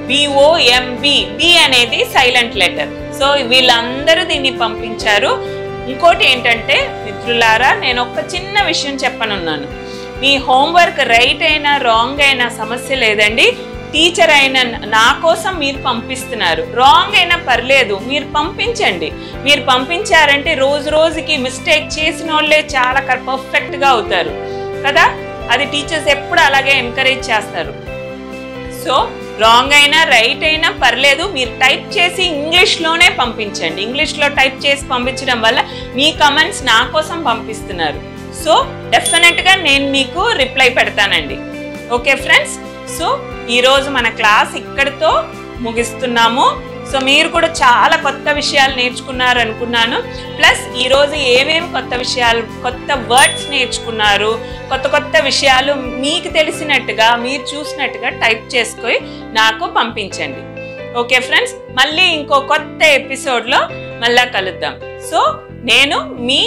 BOMB. బి అనేది సైలెంట్ లెటర్. సో వీళ్ళందరూ దీన్ని పంపించారు. ఇంకోటి ఏంటంటే మిత్రులారా, నేను ఒక చిన్న విషయం చెప్పనున్నాను. మీ హోంవర్క్ రైట్ అయినా రాంగ్ అయినా సమస్య లేదండి. టీచర్ అయిన నా కోసం మీరు పంపిస్తున్నారు, రాంగ్ అయినా పర్లేదు, మీరు పంపించండి. మీరు పంపించారంటే రోజుకి మిస్టేక్ చేసిన వాళ్ళే చాలా పర్ఫెక్ట్గా అవుతారు కదా. అది టీచర్స్ ఎప్పుడు అలాగే ఎంకరేజ్ చేస్తారు. సో రాంగ్ అయినా రైట్ అయినా పర్లేదు, మీరు టైప్ చేసి ఇంగ్లీష్లోనే పంపించండి. ఇంగ్లీష్లో టైప్ చేసి పంపించడం వల్ల మీ కమెంట్స్ నా కోసం పంపిస్తున్నారు. సో డెఫినెట్గా నేను మీకు రిప్లై పెడతానండి. ఓకే ఫ్రెండ్స్, సో ఈరోజు మన క్లాస్ ఇక్కడితో ముగిస్తున్నాము. సో మీరు కూడా చాలా కొత్త విషయాలు నేర్చుకున్నారు అనుకున్నాను. ప్లస్ ఈరోజు ఏమేమి కొత్త విషయాలు, కొత్త వర్డ్స్ నేర్చుకున్నారు, కొత్త విషయాలు మీకు తెలిసినట్టుగా, మీరు చూసినట్టుగా టైప్ చేసుకొని నాకు పంపించండి. ఓకే ఫ్రెండ్స్, మళ్ళీ ఇంకో కొత్త ఎపిసోడ్లో మళ్ళా కలుద్దాం. సో నేను మీ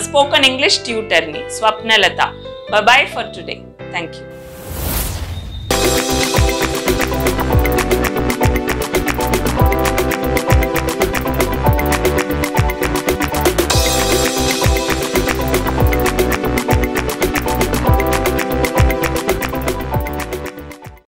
స్పోకెన్ ఇంగ్లీష్ ట్యూటర్ని Swapnalatha. Bye for today. Thank you.